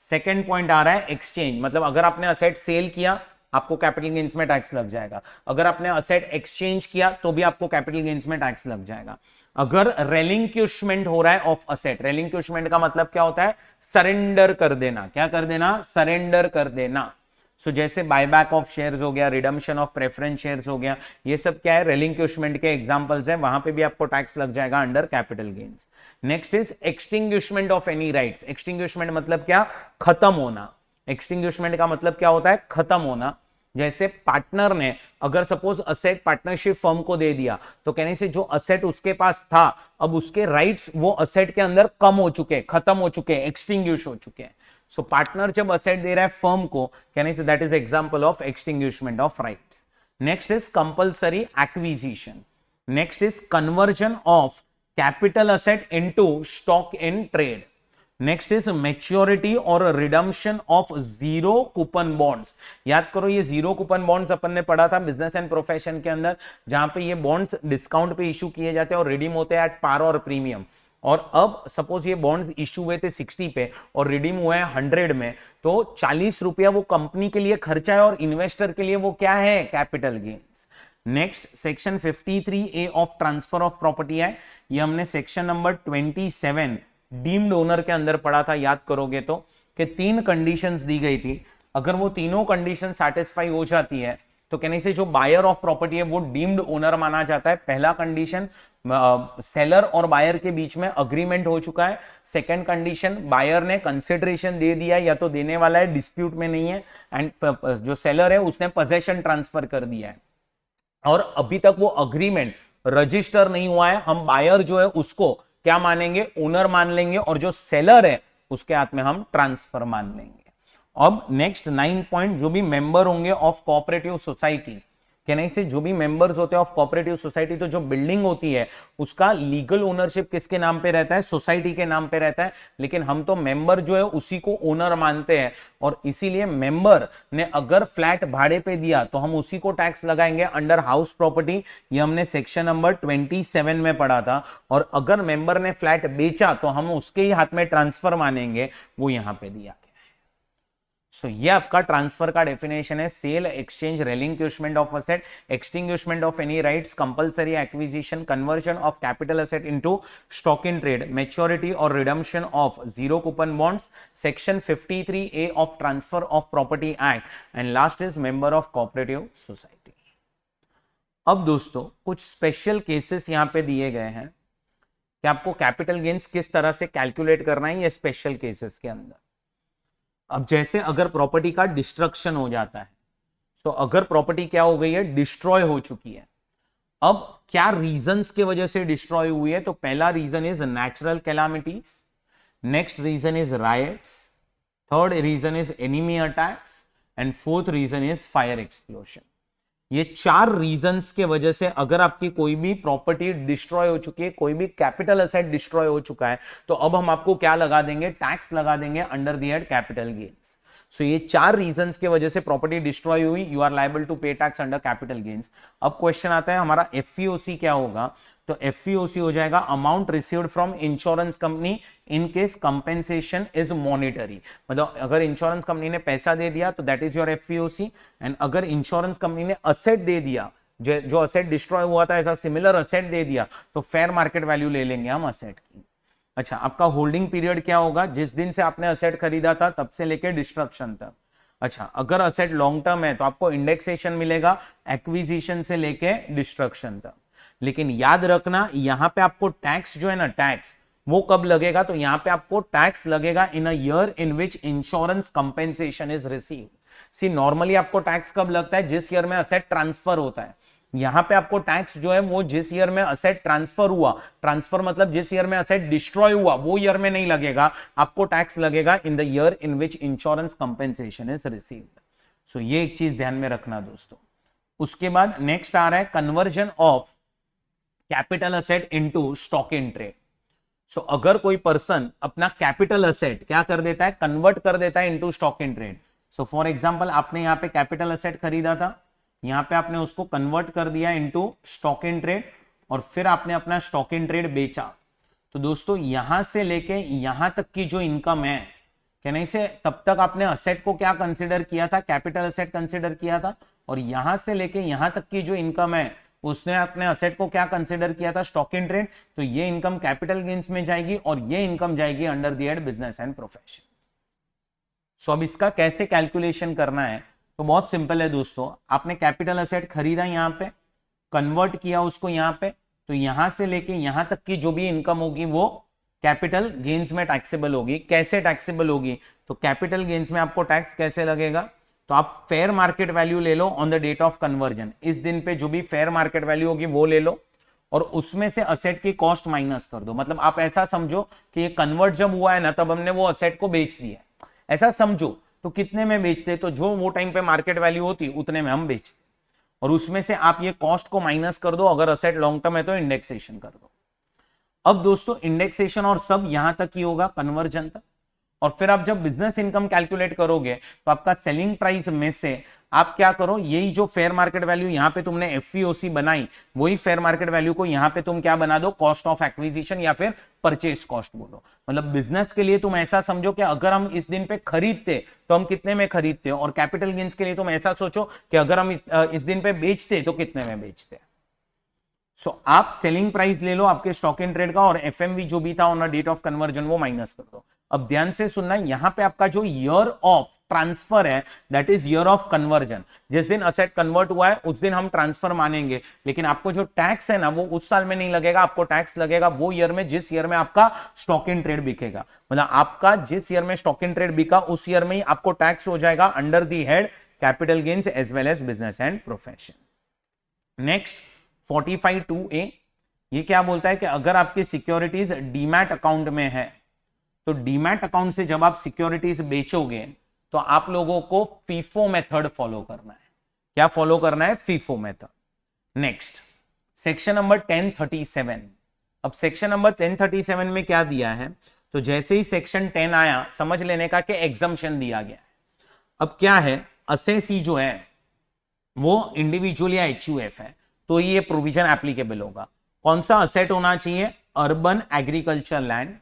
सेकंड पॉइंट आ रहा है एक्सचेंज। मतलब अगर आपने असेट सेल किया आपको कैपिटल गेन्स में टैक्स लग जाएगा, अगर आपने असेट एक्सचेंज किया तो भी आपको कैपिटल गेन्स में टैक्स लग जाएगा। अगर रेलिंक्विशमेंट हो रहा है ऑफ असेट, रेलिंक्विशमेंट का मतलब क्या होता है? सरेंडर कर देना। क्या कर देना? सरेंडर कर देना। सो जैसे बायबैक ऑफ शेयर्स हो गया, रिडम्पशन ऑफ प्रेफरेंस शेयर्स हो गया, ये सब क्या है? रेलिंक्विशमेंट के एग्जांपल्स हैं, वहां पे भी आपको टैक्स लग जाएगा under capital gains. Next is extinguishment of any rights. Extinguishment मतलब क्या? खत्म होना। एक्सटिंग्विशमेंट का मतलब क्या होता है? खत्म होना। जैसे पार्टनर ने अगर सपोज असेट पार्टनरशिप फर्म को दे दिया, तो कहने से जो असेट उसके पास था अब उसके राइट्स वो असेट के अंदर कम हो चुके, खत्म हो चुके, एक्सटिंग्विश हो चुके हैं। सो पार्टनर जब असेट दे रहा है फर्म को, कहने से that is example of extinguishment of rights. Next is compulsory acquisition. Next is conversion of capital asset into stock in trade. Next is maturity और redemption of zero coupon bonds. याद करो, ये zero coupon bonds अपन ने पढ़ा था business and profession के अंदर, जहां पे ये बॉन्ड्स डिस्काउंट पे इशू किए जाते हैं और रिडीम होते हैं एट पार और प्रीमियम। और अब सपोज ये बॉन्ड्स इशू हुए थे 60 पे और रिडीम हुए हैं 100 में, तो 40 रुपया वो कंपनी के लिए खर्चा है और इन्वेस्टर के लिए वो क्या है? Capital gains. Next section 53A of transfer of property है। ये हमने सेक्शन नंबर 27 डीम्ड ओनर के अंदर पढ़ा था, याद करोगे तो, कि 3 कंडीशंस दी गई थी। अगर वो तीनों कंडीशन सैटिस्फाई हो जाती है तो कहने से जो बायर ऑफ प्रॉपर्टी है वो डीम्ड ओनर माना जाता है। पहला कंडीशन, सेलर और बायर के बीच में अग्रीमेंट हो चुका है। सेकंड कंडीशन, बायर ने कंसिडरेशन दे दिया या तो देने वाला है, डिस्प्यूट में नहीं है, एंड जो सेलर है उसने पोजेशन ट्रांसफर कर दिया है और अभी तक वो अग्रीमेंट रजिस्टर नहीं हुआ है। हम बायर जो है उसको क्या मानेंगे? ओनर मान लेंगे, और जो सेलर है उसके हाथ में हम ट्रांसफर मान लेंगे। अब नेक्स्ट 9 पॉइंट, जो भी मेंबर होंगे ऑफ कोऑपरेटिव सोसाइटी, कहने से जो भी मेंबर्स होते हैं ऑफ कोऑपरेटिव सोसाइटी, तो जो बिल्डिंग होती है उसका लीगल ओनरशिप किसके नाम पे रहता है? सोसाइटी के नाम पे रहता है। लेकिन हम तो मेंबर जो है उसी को ओनर मानते हैं, और इसीलिए मेंबर ने अगर फ्लैट भाड़े पे दिया तो हम उसी को टैक्स लगाएंगे अंडर हाउस प्रॉपर्टी। ये हमने सेक्शन नंबर 27 में पढ़ा था। और अगर मेंबर ने फ्लैट बेचा तो हम उसके ही हाथ में ट्रांसफर मानेंगे, वो यहां पे दिया। सो ये आपका ट्रांसफर का डेफिनेशन है। Sale, exchange, relinquishment of asset, extinguishment of any rights, compulsory acquisition, conversion of capital asset into stock in trade, maturity और redemption of zero coupon bonds, section 53A of transfer of property act, and last is member of cooperative society. अब दोस्तों कुछ special cases यहां पे दिए गए हैं कि आपको कैपिटल गेन्स किस तरह से कैलकुलेट करना है ये स्पेशल केसेस के अंदर। अब जैसे अगर प्रॉपर्टी का डिस्ट्रक्शन हो जाता है, तो अगर प्रॉपर्टी क्या हो गई है? डिस्ट्रॉय हो चुकी है। अब क्या रीजंस की वजह से डिस्ट्रॉय हुई है? तो पहला reason is natural calamities, next reason is riots, third reason is enemy attacks, and fourth reason is fire explosion. ये 4 रीजंस के वजह से अगर आपकी कोई भी प्रॉपर्टी डिस्ट्रॉय हो चुकी है, कोई भी कैपिटल असेट डिस्ट्रॉय हो चुका है, तो अब हम आपको क्या लगा देंगे? टैक्स लगा देंगे under the head capital gains. So ये 4 रीजंस के वजह से प्रॉपर्टी डिस्ट्रॉय हुई, you are liable to pay tax under capital gains. अब क्वेश्चन आता है हमारा एफईओसी क्या होगा? तो एफईओसी हो जाएगा amount received from insurance company in case compensation is monetary. मतलब अगर इंश्योरेंस कंपनी ने पैसा दे दिया तो दैट इज योर एफईओसी, एंड अगर इंश्योरेंस कंपनी ने असेट दे दिया, जो असेट डिस्ट्रॉय हुआ था ऐसा सिमिलर असेट दे दिया, तो फेयर मार्केट वैल्यू ले लेंगे हम असेट की। अच्छा, आपका होल्डिंग पीरियड क्या होगा? जिस दिन से आपने असेट खरीदा था तब से लेके डिस्ट्रक्शन तक। अच्छा, अगर असेट लॉन्ग टर्म है तो आपको इंडेक्सेशन मिलेगा एक्विजिशन से लेके डिस्ट्रक्शन तक। लेकिन याद रखना यहां पे आपको टैक्स जो है ना, टैक्स वो कब लगेगा? तो यहां पे आपको टैक्स लगेगा in a year in which insurance compensation is received. See normally आपको टैक्स कब लगता है? जिस ईयर में असेट ट्रांसफर होता है। यहां पे आपको टैक्स जो है वो जिस ईयर में असेट ट्रांसफर हुआ, ट्रांसफर मतलब जिस ईयर में असेट डिस्ट्रॉय हुआ, वो ईयर में नहीं लगेगा, आपको टैक्स लगेगा in the year in which insurance compensation is received. So ये एक चीज ध्यान में रखना दोस्तों। उसके बाद नेक्स्ट आ रहा है conversion of capital asset into stock in trade. So अगर कोई पर्सन अपना कैपिटल असेट क्या कर देता है? कन्वर्ट कर देता है into stock in trade. So for example आपने यहां पे कैपिटल असेट खरीदा था, यहां पे आपने उसको कन्वर्ट कर दिया इनटू स्टॉक इन ट्रेड, और फिर आपने अपना स्टॉक इन ट्रेड बेचा। तो दोस्तों यहां से लेके यहां तक की जो इनकम है, कहने से तब तक आपने असेट को क्या कंसिडर किया था? कैपिटल असेट कंसिडर किया था। और यहां से लेके यहां तक की जो इनकम है उसने अपने असेट को क्या कंसिडर किया था? Stock in trade. तो ये इनकम कैपिटल गेन्स में जाएगी और ये इनकम जाएगी under the head business and profession. So अब इसका कैसे कैलकुलेशन करना है? तो बहुत सिंपल है दोस्तों। आपने कैपिटल असेट खरीदा, यहां पे कन्वर्ट किया उसको यहां पे, तो यहां से लेके यहां तक की जो भी इनकम होगी वो कैपिटल गेन्स में टैक्सेबल होगी। कैसे टैक्सेबल होगी? तो कैपिटल गेन्स में आपको टैक्स कैसे लगेगा? तो आप फेयर मार्केट वैल्यू ले लो on the date of conversion. इस दिन पे जो भी फेयर मार्केट वैल्यू होगी वो ले लो, और उसमें से असेट की कॉस्ट माइनस कर दो। मतलब आप ऐसा समझो कि ये कन्वर्ट जब हुआ है ना, तब हमने वो असेट को बेच दिया, ऐसा समझो। तो कितने में बेचते? तो जो वो टाइम पे मार्केट वैल्यू होती उतने में हम बेचते, और उसमें से आप ये कॉस्ट को माइनस कर दो। अगर असेट लॉन्ग टर्म है तो इंडेक्सेशन कर दो। अब दोस्तों इंडेक्सेशन और सब यहां तक ही होगा, कन्वर्जन तक। और फिर आप जब बिजनेस इनकम कैलकुलेट करोगे तो आपका सेलिंग प्राइस में से आप क्या करो, यही जो फेयर मार्केट वैल्यू यहां पे तुमने एफईओसी बनाई, वही फेयर मार्केट वैल्यू को यहां पे तुम क्या बना दो? कॉस्ट ऑफ एक्विजिशन या फिर परचेज कॉस्ट बोलो। मतलब बिजनेस के लिए तुम ऐसा समझो कि अगर हम इस दिन पे खरीदते तो हम कितने में खरीदते, और कैपिटल गेन्स के लिए तुम ऐसा सोचो कि अगर हम इस दिन पे बेचते तो कितने में बेचते। सो आप सेलिंग प्राइस ले लो आपके स्टॉक इन ट्रेड का, और एफएमवी जो भी था ऑन डेट ऑफ कन्वर्जन वो माइनस कर दो। अब ध्यान से सुनना, यहां पे आपका जो ईयर ऑफ ट्रांसफर है that is year of conversion. जिस दिन असेट कन्वर्ट हुआ है उस दिन हम ट्रांसफर मानेंगे, लेकिन आपको जो टैक्स है ना वो उस साल में नहीं लगेगा, आपको टैक्स लगेगा वो ईयर में जिस ईयर में आपका स्टॉक इन ट्रेड बिकेगा। मतलब आपका जिस ईयर में स्टॉक इन ट्रेड बिका उस ईयर में ही आपको टैक्स हो जाएगा under the head capital gains as well as business and profession. Next 45(2)(a, ये क्या बोलता है कि अगर आपकी सिक्योरिटीज डीमैट अकाउंट में है, तो डीमैट अकाउंट से जब आप सिक्योरिटीज बेचोगे तो आप लोगों को फीफो मेथड फॉलो करना है। क्या फॉलो करना है? FIFO method. Next section number 1037। अब सेक्शन नंबर 1037 में क्या दिया है? तो जैसे ही सेक्शन 10 आया समझ लेने का कि एग्जम्पशन दिया गया है। अब क्या है, असेसी जो है वो इंडिविजुअल या एचयूएफ है, तो ये प्रोविजन एप्लीकेबल होगा। कौन सा असेट होना चाहिए? Urban agriculture land.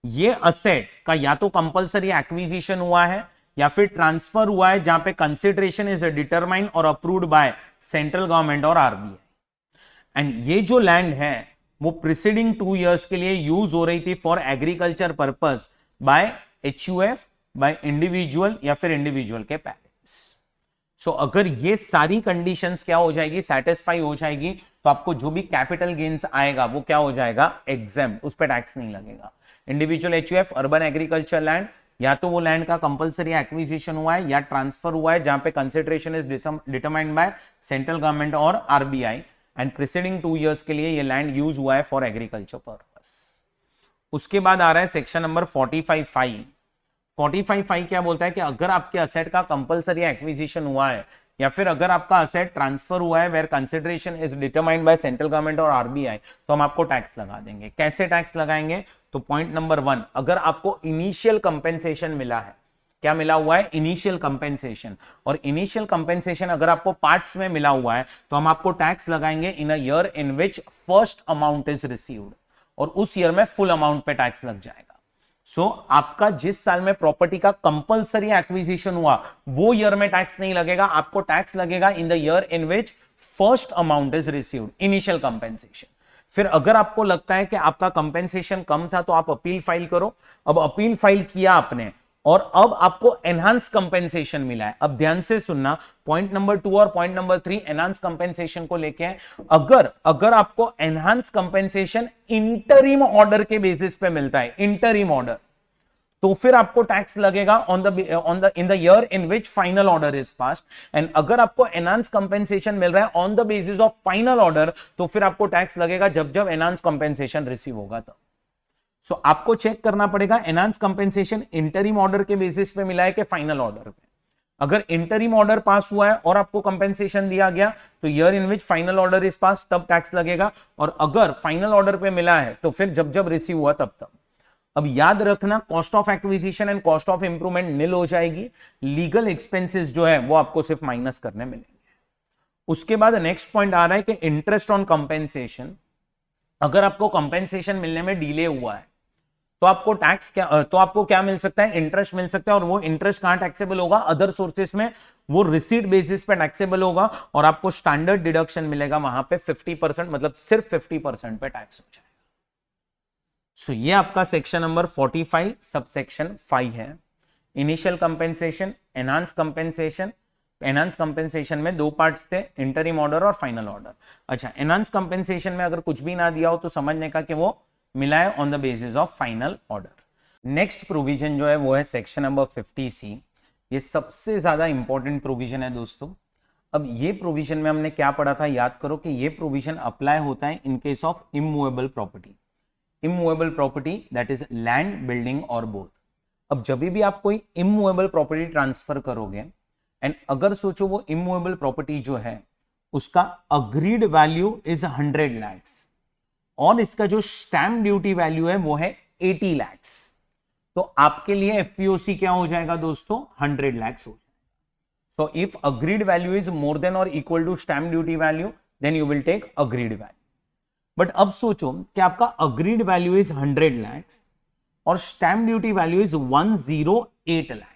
ये असेट का या तो कंपलसरी एक्विजिशन हुआ है या फिर ट्रांसफर हुआ है जहां पे कंसिडरेशन इज डिटरमाइंड और अप्रूव्ड बाय सेंट्रल गवर्नमेंट और आरबीआई। एंड ये जो लैंड है वो प्रीसीडिंग 2 इयर्स के लिए यूज हो रही थी for agriculture purpose bye HUF, by individual या फिर इंडिविजुअल के पेरेंट्स। सो अगर ये सारी कंडीशंस क्या हो जाएगी? सेटिस्फाई हो जाएगी, तो आपको जो भी कैपिटल गेन्स आएगा वो क्या हो जाएगा? एग्जेम्प्ट, उस पर टैक्स नहीं लगेगा। Individual HUF, urban agriculture land, या तो वो लैंड का कंपलसरी एक्विजिशन हुआ है या ट्रांसफर हुआ है जहां पे consideration is determined by central government और आरबीआई, एंड प्रीसीडिंग 2 इयर्स के लिए ये लैंड यूज हुआ है फॉर एग्रीकल्चर पर्पस। उसके बाद आ रहा है सेक्शन नंबर 45(5). 45(5) क्या बोलता है कि अगर आपके असेट का कंपलसरी एक्विजिशन हुआ है या फिर अगर आपका असेट ट्रांसफर हुआ है where consideration is determined by central government और आरबीआई, तो हम आपको टैक्स लगा देंगे। कैसे टैक्स लगाएंगे? तो पॉइंट नंबर 1, अगर आपको इनिशियल कंपेंसेशन मिला है, क्या मिला हुआ है? Initial compensation. और इनिशियल कंपेंसेशन अगर आपको पार्ट्स में मिला हुआ है तो हम आपको टैक्स लगाएंगे in a year in which first amount is received, और उस ईयर में फुल अमाउंट पे टैक्स लग जाएगा। सो आपका जिस साल में प्रॉपर्टी का कंपलसरी एक्विजिशन हुआ वो ईयर में टैक्स नहीं लगेगा, आपको टैक्स लगेगा in the year in which first amount is received, initial compensation. फिर अगर आपको लगता है कि आपका कंपेंसेशन कम था तो आप अपील फाइल करो। अब अपील फाइल किया आपने और अब आपको एनहांस कंपेंसेशन मिला है। अब ध्यान से सुनना, पॉइंट नंबर 2 और पॉइंट नंबर 3 एनहांस कंपेंसेशन को लेके हैं। अगर आपको एनहांस कंपेंसेशन इंटरिम ऑर्डर के बेसिस पे मिलता है, इंटरिम ऑर्डर, तो फिर आपको टैक्स लगेगा in the year in which final order is passed. And अगर आपको एनहांस कंपेंसेशन मिल रहा है on the basis of final order, तो फिर आपको टैक्स लगेगा जब जब एनहांस कंपेंसेशन रिसीव होगा तब। सो आपको चेक करना पड़ेगा एनहांस कंपेंसेशन इंटरिम ऑर्डर के बेसिस पे मिला है कि फाइनल ऑर्डर पे। अगर इंटरिम ऑर्डर पास हुआ है और आपको कंपेंसेशन दिया गया तो year in which final order is pass, तब टैक्स लगेगा। और अगर फाइनल ऑर्डर पे मिला है तो फिर जब जब रिसीव हुआ तब तब। अब याद रखना, cost of acquisition and cost of improvement nil हो जाएगी, लीगल एक्सपेंसेस जो है वो आपको सिर्फ माइनस करने मिलेंगे। उसके बाद नेक्स्ट पॉइंट आ रहा है कि इंटरेस्ट ऑन कंपेंसेशन। अगर आपको कंपेंसेशन मिलने में डिले हुआ है तो आपको क्या मिल सकता है? इंटरेस्ट मिल सकता है, और वो इंटरेस्ट कहां टैक्सेबल होगा? अदर सोर्सेस में, वो रिसीट बेसिस पे टैक्सेबल होगा, और आपको स्टैंडर्ड डिडक्शन मिलेगा वहां पे 50%, मतलब सिर्फ 50% पे टैक्स हो जाएगा। सो ये आपका सेक्शन नंबर 45 सबसेक्शन 5 है। Initial compensation, enhance compensation. Enhance compensation में 2 पार्ट्स थे, इंटरिम ऑर्डर और फाइनल ऑर्डर। अच्छा, एनहांस कंपेंसेशन में अगर कुछ भी ना दिया हो तो समझने का कि वो मिला है on the basis of final order. Next provision जो है वो है सेक्शन नंबर 50C। ये सबसे ज्यादा इंपॉर्टेंट प्रोविजन है दोस्तों। अब ये प्रोविजन में हमने क्या पढ़ा था, याद करो कि ये प्रोविजन अप्लाई होता है इन case of immovable property. Immovable property that is land, building और बोथ। अब जब भी आप कोई इमूवेबल प्रॉपर्टी ट्रांसफर करोगे, एंड अगर सोचो वो इमूवेबल प्रॉपर्टी जो है उसका अग्रीड वैल्यू इज 100 लाख और इसका जो स्टैम्प ड्यूटी वैल्यू है वो है 80 लाख, तो आपके लिए एफपीओसी क्या हो जाएगा दोस्तों? 100 लाख हो जाएगा। So if agreed value is more than और equal to stamp duty value, then you will take agreed value. But अब सोचो कि आपका अग्रीड वैल्यू इज 100 लाख और stamp duty value is 108 lakh.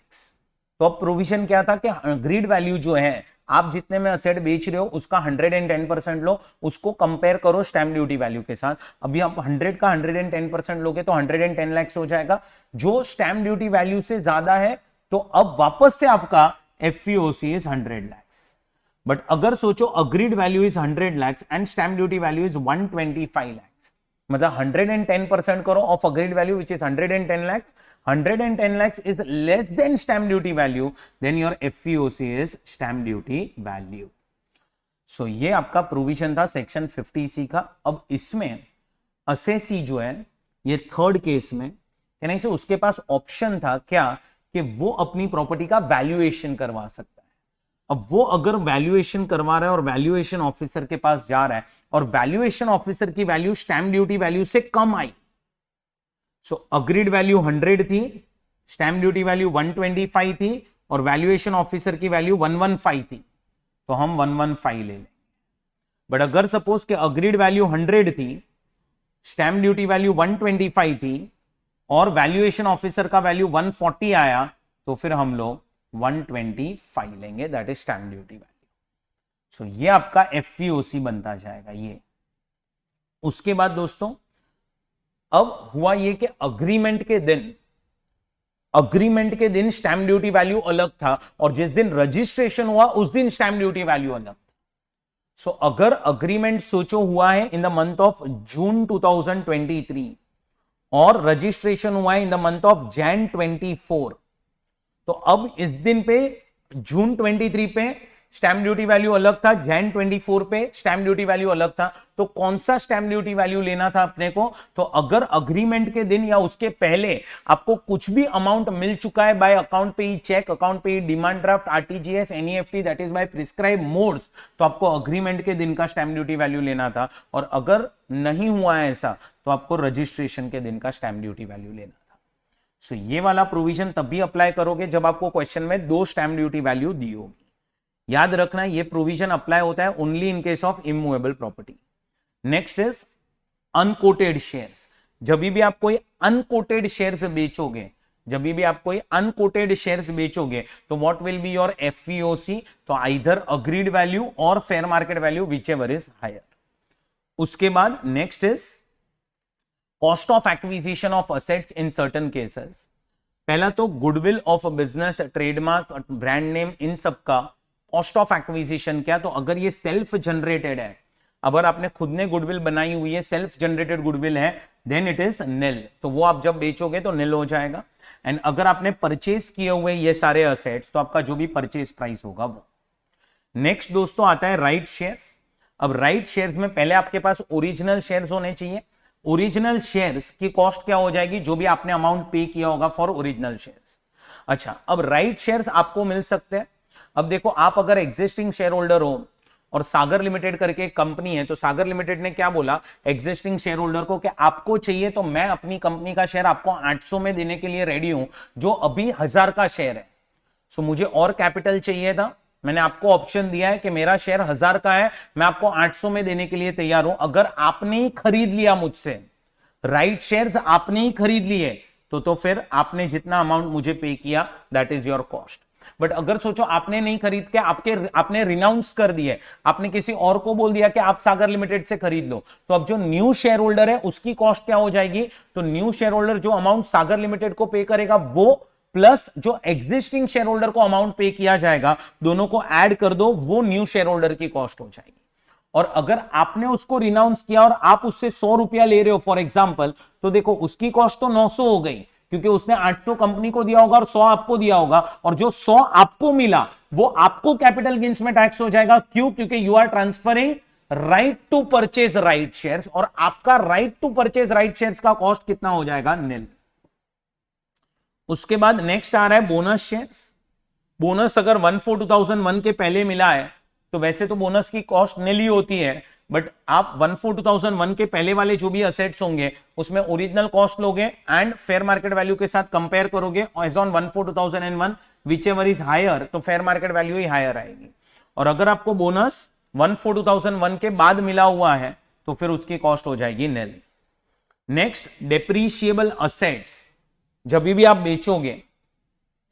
तो अब प्रोविजन क्या था कि अग्रीड वैल्यू जो है, आप जितने में असेट बेच रहे हो उसका 110% लो, उसको कंपेयर करो स्टैम्प ड्यूटी वैल्यू के साथ। अभी आप 100 का 110% लोगे तो 110 लाख हो जाएगा, जो स्टैम्प ड्यूटी वैल्यू से ज्यादा है, तो अब वापस से आपका एफईओसी इज 100 लाख। बट अगर सोचो agreed value is 100 lakh and stamp duty value is 125 lakh, मतलब 110% करो of agreed value which is 110 lakhs. 110 lakhs is less than stamp duty value, then your FEOC is stamp duty value. So ये आपका provision था section 50C का। अब इसमें assessee जो है ये थर्ड केस में, यानी से उसके पास ऑप्शन था क्या कि वो अपनी प्रॉपर्टी का वैल्यूएशन करवा सकता है। अब वो अगर वैल्यूएशन करवा रहा है और वैल्यूएशन ऑफिसर के पास जा रहा है और वैल्यूएशन ऑफिसर की वैल्यू स्टैंप ड्यूटी वैल्यू से कम आई, सो अग्रीड वैल्यू 100 थी, स्टैंप ड्यूटी वैल्यू 125 थी और वैल्यूएशन ऑफिसर की वैल्यू 115 थी, तो हम 115 ले लेंगे। बट अगर सपोज के अग्रीड वैल्यू 100 थी, स्टैंप ड्यूटी वैल्यू 125 थी और वैल्यूएशन ऑफिसर का वैल्यू 140 आया, तो फिर हम लोग 125 लेंगे, that is stamp duty value. So ये आपका एफईओसी बनता जाएगा ये। उसके बाद दोस्तों अब हुआ ये कि अग्रीमेंट के दिन स्टैंप ड्यूटी वैल्यू अलग था और जिस दिन रजिस्ट्रेशन हुआ उस दिन स्टैंप ड्यूटी वैल्यू अलग था। सो अगर अग्रीमेंट सोचो हुआ है in the month of June 2023 और रजिस्ट्रेशन हुआ है in the month of Jain 24, तो अब इस दिन पे जून 23 पे स्टैंप ड्यूटी वैल्यू अलग था, जैन 24 पे स्टैंप ड्यूटी वैल्यू अलग था, तो कौन सा स्टैंप ड्यूटी वैल्यू लेना था अपने को? तो अगर अग्रीमेंट के दिन या उसके पहले आपको कुछ भी अमाउंट मिल चुका है बाय अकाउंट पे ही cheque, account payee demand draft, RTGS, NEFT, that is by prescribe modes, तो आपको अग्रीमेंट के दिन का स्टैंप ड्यूटी वैल्यू लेना था। और अगर नहीं हुआ है ऐसा तो आपको रजिस्ट्रेशन के दिन का स्टैंप ड्यूटी वैल्यू लेना था। सो ये वाला प्रोविजन तब भी अप्लाई करोगे जब आपको क्वेश्चन में 2 स्टैंप ड्यूटी वैल्यू दी होगी। याद रखना ये प्रोविजन अप्लाई होता है only in case of immovable property. Next is unquoted shares. जब भी आप कोई अनकोटेड शेयर्स बेचोगे, तो what will be your FEOC? तो आइदर अग्रीड वैल्यू और fair market value, whichever is higher. उसके बाद next is cost of acquisition of assets in certain cases. पहला तो goodwill of business, trademark, brand name, इन सब का cost of acquisition क्या? तो अगर ये सेल्फ जनरेटेड है, अगर आपने खुद ने गुडविल बनाई हुई है, सेल्फ जनरेटेड गुडविल है, देन इट इज निल, तो वो आप जब बेचोगे तो निल हो जाएगा। एंड अगर आपने परचेज किए हुए ये सारे असेट्स, तो आपका जो भी परचेज प्राइस होगा वो। नेक्स्ट दोस्तों आता है राइट शेयर्स। अब राइट शेयर्स में पहले आपके पास ओरिजिनल शेयर्स होने चाहिए। ओरिजिनल शेयर्स की कॉस्ट क्या हो जाएगी? जो भी आपने अमाउंट पे किया होगा फॉर ओरिजिनल शेयर्स। अच्छा, अब राइट शेयर्स आपको मिल सकते हैं। अब देखो, आप अगर एग्जिस्टिंग शेयर होल्डर हो और सागर लिमिटेड करके एक कंपनी है, तो सागर लिमिटेड ने क्या बोला एग्जिस्टिंग शेयर होल्डर को कि आपको चाहिए तो मैं अपनी कंपनी का शेयर आपको 800 में देने के लिए रेडी हूं, जो अभी 1000 का शेयर है। सो मुझे और कैपिटल चाहिए था, मैंने आपको ऑप्शन दिया है कि मेरा शेयर 1000 का है, मैं आपको 800 में देने के लिए तैयार हूं। अगर आपने ही खरीद लिया मुझसे, राइट शेयर्स आपने ही खरीद लिए, तो फिर आपने जितना अमाउंट मुझे पे किया that is your cost. But अगर सोचो आपने नहीं खरीद के आपने रिनाउंस कर दिए, आपने किसी और को बोल दिया कि आप सागर लिमिटेड से खरीद लो, तो अब जो न्यू शेयर होल्डर है उसकी कॉस्ट क्या हो जाएगी? तो न्यू शेयर होल्डर जो अमाउंट सागर लिमिटेड को पे करेगा वो, प्लस जो एग्जिस्टिंग शेयर होल्डर को अमाउंट पे किया जाएगा, दोनों को ऐड कर दो, वो न्यू शेयर होल्डर की कॉस्ट हो जाएगी। और अगर आपने उसको रिनाउंस किया और आप उससे 100 रुपया ले रहे हो फॉर एग्जांपल, तो देखो उसकी कॉस्ट तो 900 हो गई, क्योंकि उसने 800 कंपनी को दिया होगा और 100 आपको दिया होगा, और जो 100 आपको मिला वो आपको कैपिटल गेन्स में टैक्स हो जाएगा। क्यों? क्योंकि you are transferring right to purchase right shares, और आपका right to purchase right shares का कॉस्ट कितना हो जाएगा? निल। उसके बाद नेक्स्ट आ रहा है बोनस शेयर्स। बोनस अगर 1/4/2001 के पहले मिला है तो वैसे तो बोनस की कॉस्ट निल ही होती है, बट आप 1/4/2001 के पहले वाले जो भी असेट्स होंगे उसमें ओरिजिनल कॉस्ट लोगे एंड फेयर मार्केट वैल्यू के साथ कंपेयर करोगे as on 1/4/2001, whichever is higher, तो फेयर मार्केट वैल्यू ही हायर आएगी। और अगर आपको बोनस 1/4/2001 के बाद मिला हुआ है तो फिर उसकी कॉस्ट हो जाएगी निल। Next, depreciable assets. जब भी आप बेचोगे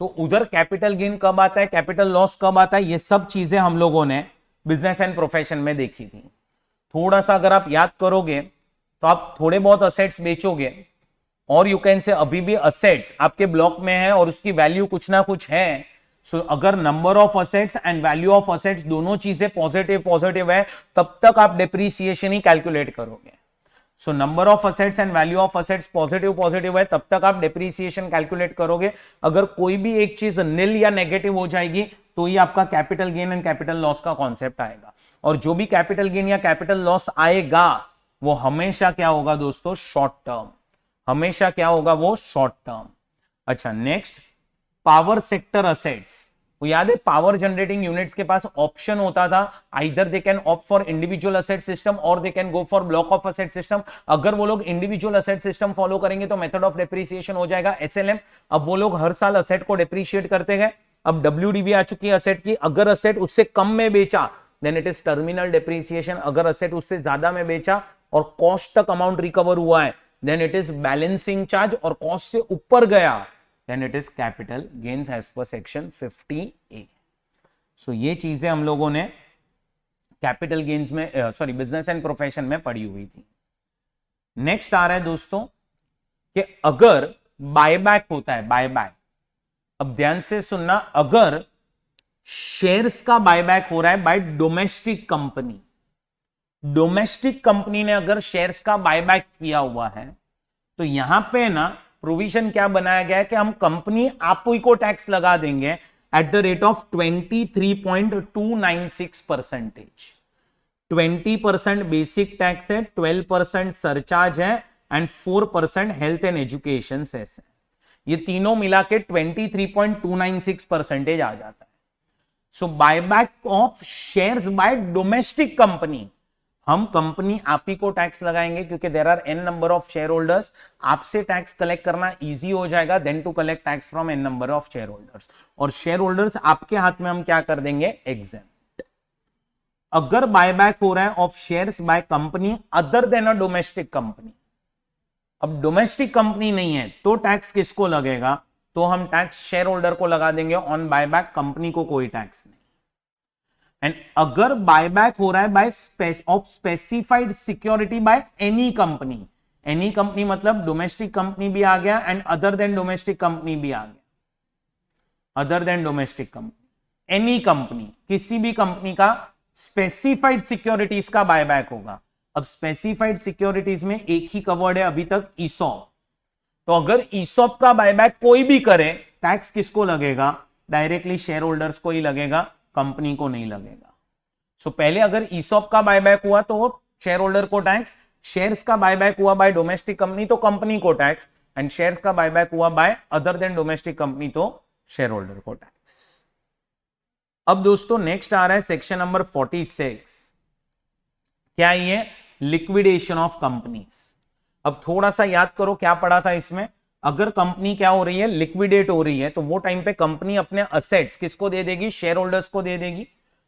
तो उधर कैपिटल गेन कब आता है, कैपिटल लॉस कब आता है, ये सब चीजें हम लोगों ने बिजनेस एंड प्रोफेशन में देखी थी। थोड़ा सा अगर आप याद करोगे तो आप थोड़े बहुत असेट्स बेचोगे और यू कैन से अभी भी असेट्स आपके ब्लॉक में है और उसकी वैल्यू कुछ ना कुछ है। सो अगर number of assets and value of assets दोनों चीजें पॉजिटिव है, तब तक आप डिप्रीसिएशन ही कैलकुलेट करोगे। So number of assets and value of assets positive है, तब तक आप डिप्रीसिएशन कैलकुलेट करोगे। अगर कोई भी एक चीज निल या नेगेटिव हो जाएगी तो ही आपका capital gain and capital loss का कॉन्सेप्ट आएगा। और जो भी कैपिटल गेन या कैपिटल लॉस आएगा वो हमेशा क्या होगा दोस्तों? Short term. हमेशा क्या होगा? वो शॉर्ट टर्म। अच्छा, नेक्स्ट पावर सेक्टर असेट्स, वो याद है पावर जनरेटिंग यूनिट्स के पास ऑप्शन होता था, either they can opt for individual asset system और they can go for block of asset system. अगर वो लोग इंडिविजुअल असेट सिस्टम फॉलो करेंगे तो मेथड ऑफ डेप्रिसिएशन हो जाएगा एसएलएम। अब वो लोग हर साल असेट को डेप्रिशिएट करते गए। अब डब्ल्यूडीवी आ चुकी है असेट की, अगर असेट उससे कम में बेचा then it is terminal depreciation, अगर असेट उससे ज्यादा में बेचा और कॉस्ट तक अमाउंट रिकवर हुआ है then it is balancing charge, और कॉस्ट से ऊपर गया then it is capital gains as per section 50A। सो ये चीजें हम लोगों ने कैपिटल गेन्स में सॉरी बिजनेस एंड प्रोफेशन में पढ़ी हुई थी। नेक्स्ट आ रहा है दोस्तों कि अगर बायबैक होता है, बायबैक, अब ध्यान से सुनना, अगर शेयर्स का बायबैक हो रहा है bye domestic company, domestic company ने अगर शेयर्स का बायबैक किया हुआ है तो यहां पे ना प्रोविजन क्या बनाया गया है कि हम कंपनी आप ही को टैक्स लगा देंगे at the rate of 23.296%। 20% basic tax है, 12% सरचार्ज है and 4% health and education cess है। ये तीनों मिला के 23.296% आ जाता है। So buyback of shares by domestic company, हम कंपनी आप ही को टैक्स लगाएंगे क्योंकि there are n number of share holders, आपसे टैक्स कलेक्ट करना इजी हो जाएगा than to collect tax from n number of share holders, और शेयर होल्डर्स आपके हाथ में हम क्या कर देंगे, एग्जेम्प्ट। अगर बायबैक हो रहा है of shares by company other than a domestic company, अब डोमेस्टिक कंपनी नहीं है तो टैक्स किसको लगेगा, तो हम टैक्स शेयर होल्डर को लगा देंगे ऑन बायबैक, कंपनी को कोई टैक्स नहीं। एंड अगर बायबैक हो रहा है buy of specified security by any company, any company मतलब डोमेस्टिक कंपनी भी आ गया and other than domestic company भी आ गया, other than domestic company, any company, किसी भी कंपनी का स्पेसिफाइड सिक्योरिटीज का बायबैक होगा। अब स्पेसिफाइड सिक्योरिटीज में एक ही कवर्ड है अभी तक, ईसॉप, तो अगर ईसॉप का बायबैक कोई भी करे टैक्स किसको लगेगा, डायरेक्टली शेयर होल्डर्स को ही लगेगा, कंपनी को नहीं लगेगा। सो पहले अगर ईसॉप का बायबैक हुआ तो शेयर होल्डर को टैक्स, शेयर्स का बायबैक हुआ बाय डोमेस्टिक कंपनी तो कंपनी को टैक्स, एंड शेयर्स का बायबैक हुआ by other than domestic company तो शेयर होल्डर को टैक्स। अब दोस्तों नेक्स्ट आ रहा है सेक्शन नंबर 46, क्या ये, लिक्विडेशन ऑफ कंपनीज। अब थोड़ा सा याद करो क्या पढ़ा था इसमें, अगर कंपनी क्या हो रही है, लिक्विडेट हो रही है, तो वो टाइम पे कंपनी अपने असेट्स किसको दे देगी, शेयर होल्डर्स को दे देगी।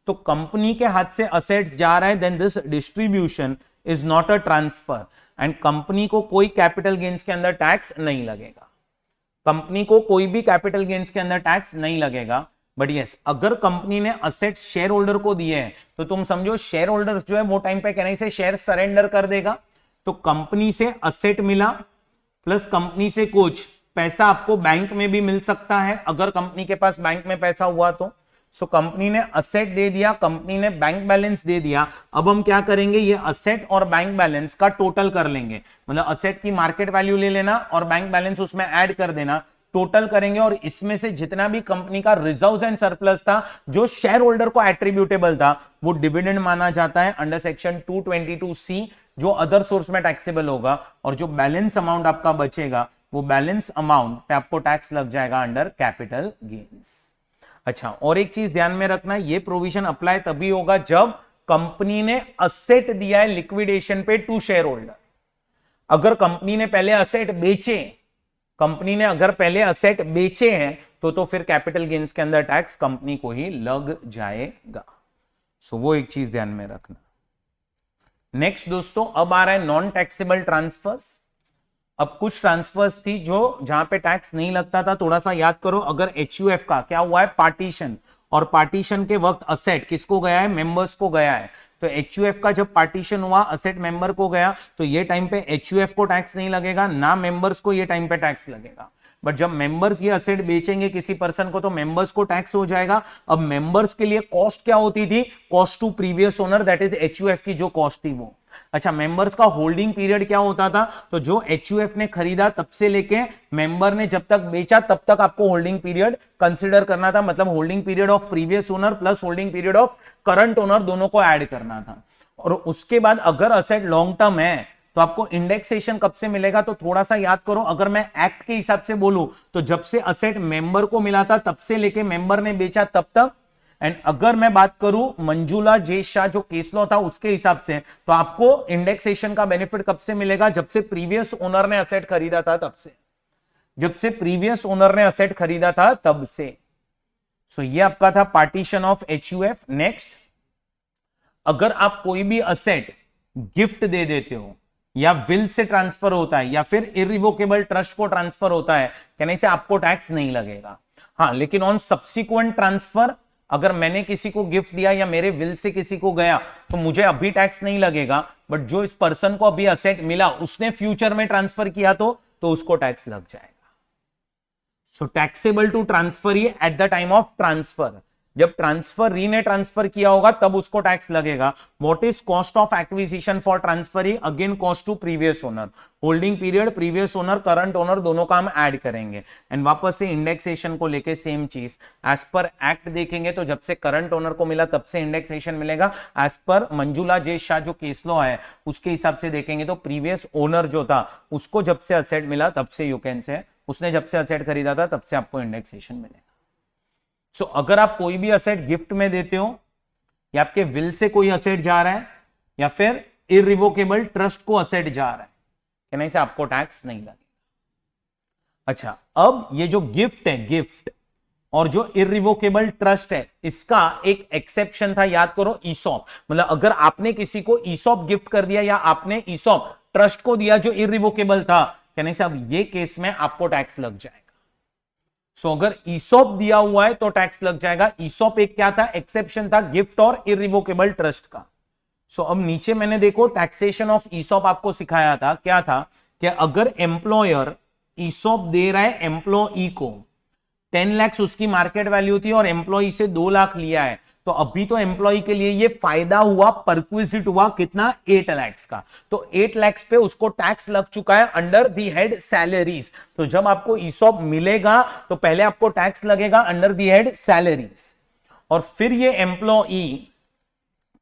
तो कंपनी के हाथ से असेट्स जा रहा है then this distribution is not a transfer, and company को कोई कैपिटल गेन्स के अंदर टैक्स नहीं लगेगा, कंपनी को कोई भी कैपिटल गेन्स के अंदर टैक्स नहीं लगेगा। बट यस, अगर कंपनी ने असेट्स शेयर होल्डर को दिए हैं तो तुम समझो शेयर होल्डर्स जो है वो टाइम पे कहने से शेयर सरेंडर कर देगा, तो कंपनी से असेट मिला प्लस कंपनी से कुछ पैसा आपको बैंक में भी मिल सकता है अगर कंपनी के पास बैंक में पैसा हुआ तो। सो कंपनी ने असेट दे दिया, कंपनी ने बैंक बैलेंस दे दिया, अब हम क्या करेंगे, ये असेट और बैंक बैलेंस का टोटल कर लेंगे, मतलब असेट की मार्केट वैल्यू ले लेना और बैंक बैलेंस उसमें ऐड कर देना, टोटल करेंगे और इसमें से जितना भी कंपनी का रिजर्व्स एंड सरप्लस था जो शेयर होल्डर को एट्रीब्यूटेबल था वो डिविडेंड माना जाता है अंडर सेक्शन 222C, जो अदर सोर्स में टैक्सेबल होगा, और जो बैलेंस अमाउंट आपका बचेगा वो बैलेंस अमाउंट पे आपको टैक्स लग जाएगा अंडर कैपिटल गेन्स। अच्छा, और एक चीज ध्यान में रखना, ये प्रोविजन अप्लाई तभी होगा जब कंपनी ने असेट दिया है लिक्विडेशन पे टू शेयर होल्डर। अगर कंपनी ने पहले असेट बेचे, कंपनी ने अगर पहले असेट बेचे हैं तो फिर कैपिटल गेन्स के अंदर टैक्स कंपनी को ही लग जाएगा। सो वो एक चीज ध्यान में रखना। नेक्स्ट दोस्तों, अब आ रहा है नॉन टैक्सेबल ट्रांसफर्स। अब कुछ ट्रांसफर्स थी जो जहां पे टैक्स नहीं लगता था, थोड़ा सा याद करो। अगर एचयूएफ का क्या हुआ है, पार्टीशन, और पार्टीशन के वक्त असेट किसको गया है, मेंबर्स को गया है, तो एचयूएफ का जब पार्टीशन हुआ असेट मेंबर को गया तो ये टाइम पे एचयूएफ को टैक्स नहीं लगेगा, ना मेंबर्स को ये टाइम पे टैक्स लगेगा। बट जब मेंबर्स ये असेट बेचेंगे किसी पर्सन को तो मेंबर्स को टैक्स हो जाएगा। अब मेंबर्स के लिए कॉस्ट क्या होती थी, cost to previous owner, that is HUF की जो कॉस्ट थी वो। अच्छा, मेंबर्स का होल्डिंग पीरियड क्या होता था, तो जो एचयूएफ ने खरीदा तब से लेके मेंबर ने जब तक बेचा तब तक आपको होल्डिंग पीरियड कंसीडर करना था, मतलब holding period of previous owner plus holding period of current owner दोनों को ऐड करना था। और उसके बाद अगर असेट लॉन्ग टर्म है तो आपको इंडेक्सेशन कब से मिलेगा, तो थोड़ा सा याद करो। अगर मैं एक्ट के हिसाब से बोलूं तो जब से असेट मेंबर को मिला था तब से लेके मेंबर ने बेचा तब तक। एंड अगर मैं बात करूं मंजुला जे शाह जो केस लॉ था उसके हिसाब से, तो आपको इंडेक्सेशन का बेनिफिट कब से मिलेगा, जब से प्रीवियस ओनर ने असेट खरीदा था तब से, जब से प्रीवियस ओनर ने असेट खरीदा था तब से। सो ये आपका था पार्टीशन ऑफ HUF। नेक्स्ट, अगर आप कोई भी असेट गिफ्ट दे देते हो या विल से ट्रांसफर होता है या फिर इरिवोकेबल ट्रस्ट को ट्रांसफर होता है, कहने से आपको टैक्स नहीं लगेगा। हाँ, लेकिन ऑन सब्सिक्वेंट ट्रांसफर अगर मैंने किसी को गिफ्ट दिया या मेरे विल से किसी को गया तो मुझे अभी टैक्स नहीं लगेगा, बट जो इस पर्सन को अभी असेट मिला उसने फ्यूचर में ट्रांसफर किया तो उसको टैक्स लग जाएगा। सो टैक्सेबल टू ट्रांसफर ये at the time of transfer, जब ट्रांसफर री ने ट्रांसफर किया होगा तब उसको टैक्स लगेगा। What is cost of acquisition for transfer, again cost to previous owner, holding period, previous owner, current owner दोनों का हम ऐड करेंगे। एंड वापस से इंडेक्सेशन को लेके सेम चीज, एज पर एक्ट देखेंगे तो जब से करंट ओनर को मिला तब से इंडेक्सेशन मिलेगा। एज पर मंजुला जे शाह जो केस लॉ है उसके हिसाब से देखेंगे तो प्रीवियस ओनर जो था उसको जब से असेट मिला तब से यू कैन से, उसने जब से असेट खरीदा था तब से आपको इंडेक्सेशन मिलेगा। सो अगर आप कोई भी असेट गिफ्ट में देते हो या आपके विल से कोई असेट जा रहा है या फिर इरिवोकेबल ट्रस्ट को असेट जा रहा है, कहने से आपको टैक्स नहीं लगेगा। अच्छा, अब ये जो गिफ्ट है, गिफ्ट और जो इरिवोकेबल ट्रस्ट है, इसका एक एक्सेप्शन था, याद करो, ईसॉप। मतलब अगर आपने किसी को ईसॉप गिफ्ट कर दिया या आपने ईसॉप ट्रस्ट को दिया जो इरिवोकेबल था, कहने से अब ये केस में आपको टैक्स लग जाएगा। सो अगर ईसॉप दिया हुआ है तो टैक्स लग जाएगा। ईसॉप एक क्या था, एक्सेप्शन था गिफ्ट और इरिवोकेबल ट्रस्ट का। सो अब नीचे मैंने देखो टैक्सेशन ऑफ ईसॉप आपको सिखाया था, क्या था कि अगर एम्प्लॉयर ईसॉप दे रहा है एम्प्लॉई को, 10 लाख उसकी मार्केट वैल्यू थी और एम्प्लॉई से 2 लाख लिया है, तो अभी तो एम्प्लॉई के लिए ये फायदा हुआ, परक्विजिट हुआ कितना, 8 लाख का। तो 8 लाख पे उसको टैक्स लग चुका है अंडर दी हेड सैलरीज। तो जब आपको ईसॉप मिलेगा तो पहले आपको टैक्स लगेगा अंडर दी हेड सैलरीज, और फिर ये एम्प्लॉई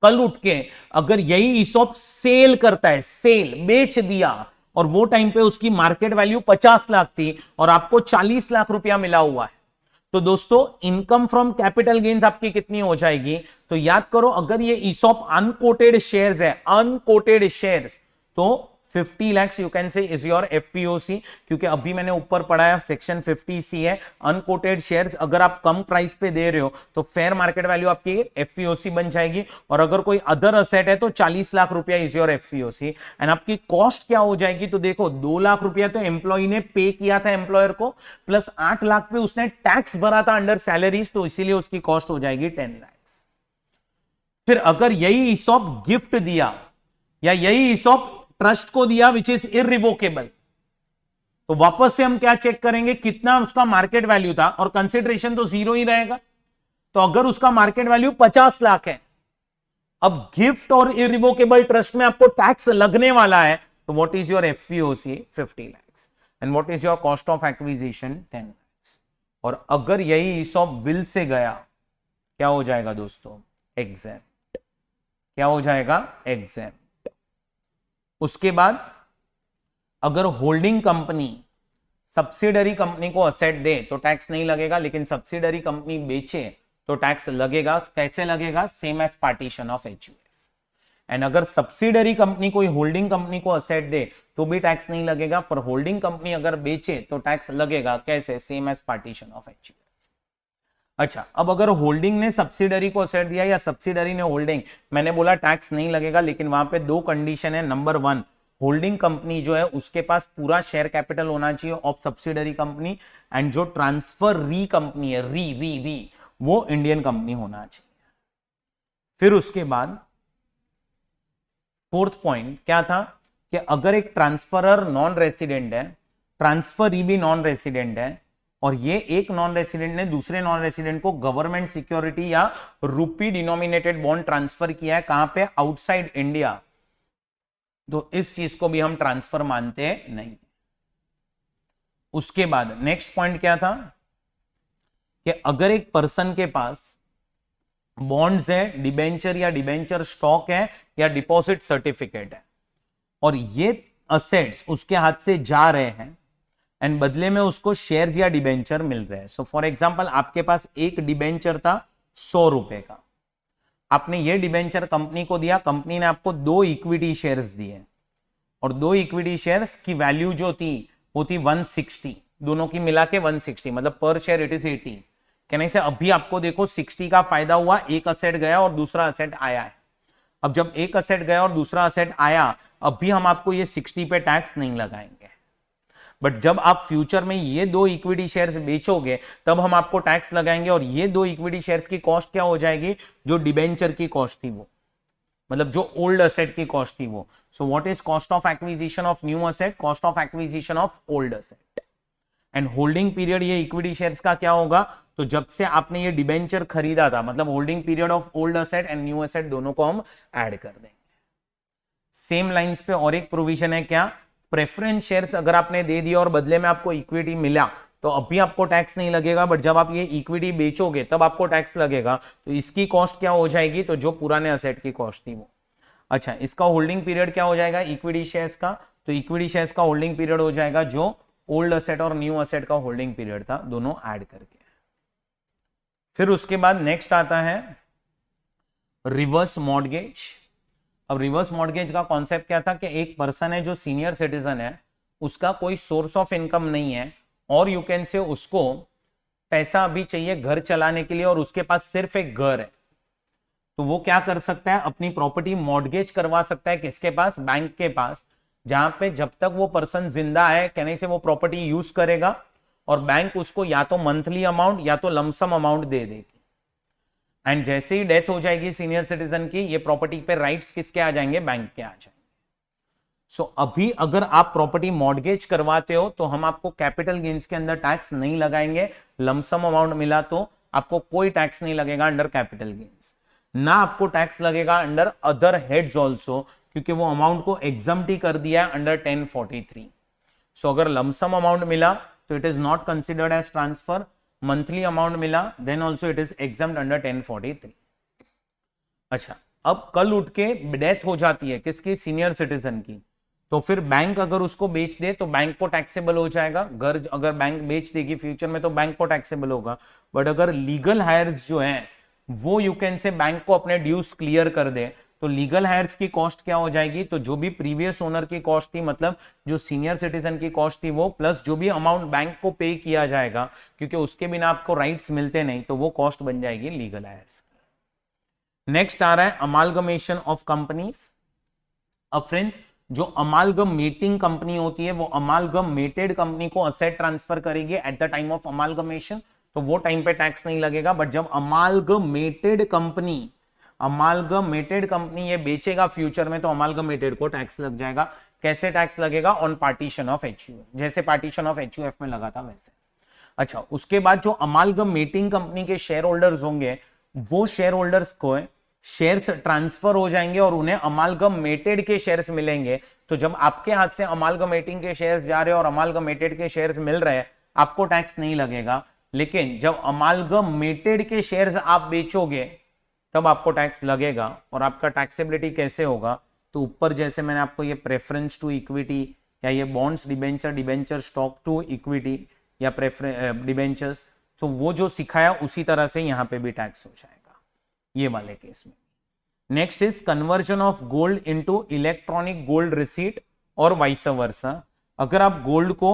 कल उठ के अगर यही ईसॉप सेल करता है, सेल बेच दिया, और वो टाइम पे उसकी मार्केट वैल्यू 50 लाख थी और आपको 40 लाख रुपया मिला हुआ है, तो दोस्तों इनकम फ्रॉम कैपिटल गेन्स आपकी कितनी हो जाएगी। तो याद करो, अगर ये ईसॉप अनकोटेड शेयर्स है, अनकोटेड शेयर्स, तो 50 lakh you can say is your FPOC, क्योंकि अभी मैंने ऊपर पढ़ाया सेक्शन 50C है अनकोटेड शेयर्स। अगर आप कम प्राइस पे दे रहे हो तो फेयर मार्केट वैल्यू आपकी एफपीओसी बन जाएगी, और अगर कोई अदर असेट है तो 40 लाख रुपया इज योर एफपीओसी। एंड आपकी कॉस्ट क्या हो जाएगी, तो देखो 2 लाख रुपया तो एम्प्लॉय ने पे किया था एम्प्लॉयर को, प्लस 8 लाख पे उसने टैक्स भरा था अंडर सैलरीज, तो इसीलिए उसकी कॉस्ट हो जाएगी 10 लाख। फिर अगर यही ईसॉप गिफ्ट दिया या यही ईसॉप ट्रस्ट को दिया विच इज इरिवोकेबल, तो वापस से हम क्या चेक करेंगे, कितना उसका मार्केट वैल्यू था, और कंसिडरेशन तो 0 ही रहेगा। तो अगर उसका मार्केट वैल्यू 50 लाख है, अब गिफ्ट और इरिवोकेबल ट्रस्ट में आपको टैक्स लगने वाला है, तो what is your FPOC 50 lakh, and what is your cost of acquisition 10 lakh. और अगर यही ईसॉप विल से गया, क्या हो जाएगा दोस्तों, एग्जेम्प्ट। क्या हो जाएगा, एग्जेम्प्ट। उसके बाद अगर होल्डिंग कंपनी सब्सिडरी कंपनी को असेट दे तो टैक्स नहीं लगेगा, लेकिन सब्सिडरी कंपनी बेचे तो टैक्स लगेगा। कैसे लगेगा, same as partition of HUF। And अगर सब्सिडरी कंपनी कोई होल्डिंग कंपनी को असेट दे तो भी टैक्स नहीं लगेगा, पर होल्डिंग कंपनी अगर बेचे तो टैक्स लगेगा। कैसे, same as partition of HUF। अच्छा, अब अगर होल्डिंग ने सब्सिडरी को असेट दिया या सब्सिडरी ने होल्डिंग, मैंने बोला टैक्स नहीं लगेगा, लेकिन वहां पे 2 कंडीशन है। नंबर 1, होल्डिंग कंपनी जो है उसके पास पूरा शेयर कैपिटल होना चाहिए ऑफ सब्सिडरी कंपनी, एंड जो ट्रांसफर री कंपनी है, री वो इंडियन कंपनी होना चाहिए। फिर उसके बाद 4th पॉइंट क्या था कि अगर एक ट्रांसफरर नॉन रेसिडेंट है, ट्रांसफरी भी नॉन रेसिडेंट है, और ये एक नॉन रेसिडेंट ने दूसरे नॉन रेसिडेंट को गवर्नमेंट सिक्योरिटी या रूपी डिनोमिनेटेड बॉन्ड ट्रांसफर किया है, कहां पे, आउटसाइड इंडिया, तो इस चीज को भी हम ट्रांसफर मानते नहीं। उसके बाद नेक्स्ट पॉइंट क्या था कि अगर एक पर्सन के पास बॉन्ड्स है, डिबेंचर या डिबेंचर स्टॉक है या डिपॉजिट सर्टिफिकेट है, और ये असेट्स उसके हाथ से जा रहे हैं एंड बदले में उसको शेयर्स या डिबेंचर मिल रहे हैं। सो फॉर एग्जांपल आपके पास एक डिबेंचर था 100 रुपए का, आपने ये डिबेंचर कंपनी को दिया, कंपनी ने आपको 2 इक्विटी शेयर्स दिए और 2 इक्विटी शेयर्स की वैल्यू जो थी वो थी 160, दोनों की मिला के 160, मतलब पर शेयर इट इज 80। कहने से अभी आपको देखो 60 का फायदा हुआ, एक असेट गया और दूसरा असेट आया है। अब जब एक असेट गया और दूसरा असेट आया, अभी हम आपको ये 60 पे टैक्स नहीं लगाएंगे, बट जब आप फ्यूचर में ये 2 इक्विटी शेयर्स बेचोगे तब हम आपको टैक्स लगाएंगे। और ये 2 इक्विटी शेयर्स की कॉस्ट क्या हो जाएगी, जो डिबेंचर की कॉस्ट थी वो, मतलब जो ओल्ड असेट की कॉस्ट थी वो। So what is cost of acquisition of new asset, cost of acquisition of old asset. And holding period ये इक्विटी शेयर्स का क्या होगा, तो जब से आपने ये डिबेंचर खरीदा था, मतलब holding period of old asset and new asset दोनों को हम ऐड कर देंगे। सेम लाइंस पे और एक प्रोविजन है क्या, प्रेफरेंस शेयर्स अगर आपने दे दिया और बदले में आपको इक्विटी मिला तो अभी आपको टैक्स नहीं लगेगा, बट जब आप ये इक्विटी बेचोगे तब आपको टैक्स लगेगा। तो इसकी कॉस्ट क्या हो जाएगी, तो जो पुराने असेट की कॉस्ट थी वो। अच्छा, इसका होल्डिंग पीरियड क्या हो जाएगा इक्विटी शेयर्स का, तो इक्विटी शेयर्स का होल्डिंग पीरियड हो जाएगा जो ओल्ड असेट और न्यू असेट का होल्डिंग पीरियड था, दोनों ऐड करके। फिर उसके बाद नेक्स्ट आता है रिवर्स मॉर्गेज। अब रिवर्स मॉर्गेज का कॉन्सेप्ट क्या था कि एक पर्सन है जो सीनियर सिटीजन है, उसका कोई सोर्स ऑफ इनकम नहीं है और यू कैन से उसको पैसा अभी चाहिए घर चलाने के लिए और उसके पास सिर्फ एक घर है, तो वो क्या कर सकता है, अपनी प्रॉपर्टी मॉर्गेज करवा सकता है। किसके पास, बैंक के पास, जहां पे जब तक वो पर्सन जिंदा है कहने से वो प्रॉपर्टी यूज करेगा और बैंक उसको या तो मंथली अमाउंट या तो लमसम अमाउंट दे देगी। एंड जैसे ही डेथ हो जाएगी सीनियर सिटीजन की, ये प्रॉपर्टी पे राइट्स किसके आ जाएंगे, बैंक के आ जाएंगे। सो अभी अगर आप प्रॉपर्टी मॉर्गेज करवाते हो तो हम आपको कैपिटल गेन्स के अंदर टैक्स नहीं लगाएंगे, लमसम अमाउंट मिला तो आपको कोई टैक्स नहीं लगेगा अंडर कैपिटल गेन्स, ना आपको टैक्स लगेगा अंडर अदर हेड्स ऑल्सो, क्योंकि वो अमाउंट को एग्जम्प्ट ही कर दिया है अंडर 1043। सो अगर लमसम अमाउंट मिला तो it is not considered as transfer, monthly amount मिला then also it is exempt under 1043। अच्छा, अब कल उठ के डेथ हो जाती है किसकी, सीनियर सिटीजन की, तो फिर बैंक अगर उसको बेच दे तो बैंक को टैक्सेबल हो जाएगा। घर अगर बैंक बेच देगी फ्यूचर में तो बैंक को टैक्सेबल होगा, बट अगर लीगल हायर्स जो है वो यू कैन से बैंक को अपने ड्यूज क्लियर कर दे तो लीगल हायर्स की कॉस्ट क्या हो जाएगी, तो जो भी प्रीवियस ओनर की कॉस्ट थी, मतलब जो सीनियर सिटीजन की कॉस्ट थी वो, प्लस जो भी अमाउंट बैंक को पे किया जाएगा, क्योंकि उसके बिना आपको राइट्स मिलते नहीं, तो वो कॉस्ट बन जाएगी लीगल हायर्स। नेक्स्ट आ रहा है अमालगमेशन ऑफ कंपनीज। अब फ्रेंड्स, जो अमालगमेटिंग कंपनी होती है वो अमालगमेटेड कंपनी को असेट ट्रांसफर करेगी eight the time of amalgamation, तो वो टाइम पे टैक्स नहीं लगेगा। बट जब अमालगमेटेड कंपनी ये बेचेगा फ्यूचर में तो अमालगमेटेड को टैक्स लग जाएगा। कैसे टैक्स लगेगा, ऑन पार्टीशन ऑफ एचयूएफ, जैसे पार्टीशन ऑफ एचयूएफ में लगा था वैसे। अच्छा, उसके बाद जो अमालगमेटिंग कंपनी के शेयर होल्डर्स होंगे वो शेयर होल्डर्स को शेयर्स ट्रांसफर हो जाएंगे और उन्हें अमालगमेटेड के शेयर्स मिलेंगे। तो जब आपके हाथ से अमालगमेटिंग के शेयर्स जा रहे हैं और अमालगमेटेड के शेयर्स मिल रहे हैं, आपको टैक्स नहीं लगेगा। लेकिन जब अमालगमेटेड के शेयर्स आप बेचोगे तब आपको टैक्स लगेगा। और आपका टैक्सेबिलिटी कैसे होगा, तो ऊपर जैसे मैंने आपको ये प्रेफरेंस टू इक्विटी या ये bonds debenture stock to equity या डिबेंचर्स, तो वो जो सिखाया उसी तरह से यहां पे भी टैक्स हो जाएगा ये वाले केस में। Next is conversion of gold into electronic gold receipt और वाइस वर्सा। अगर आप गोल्ड को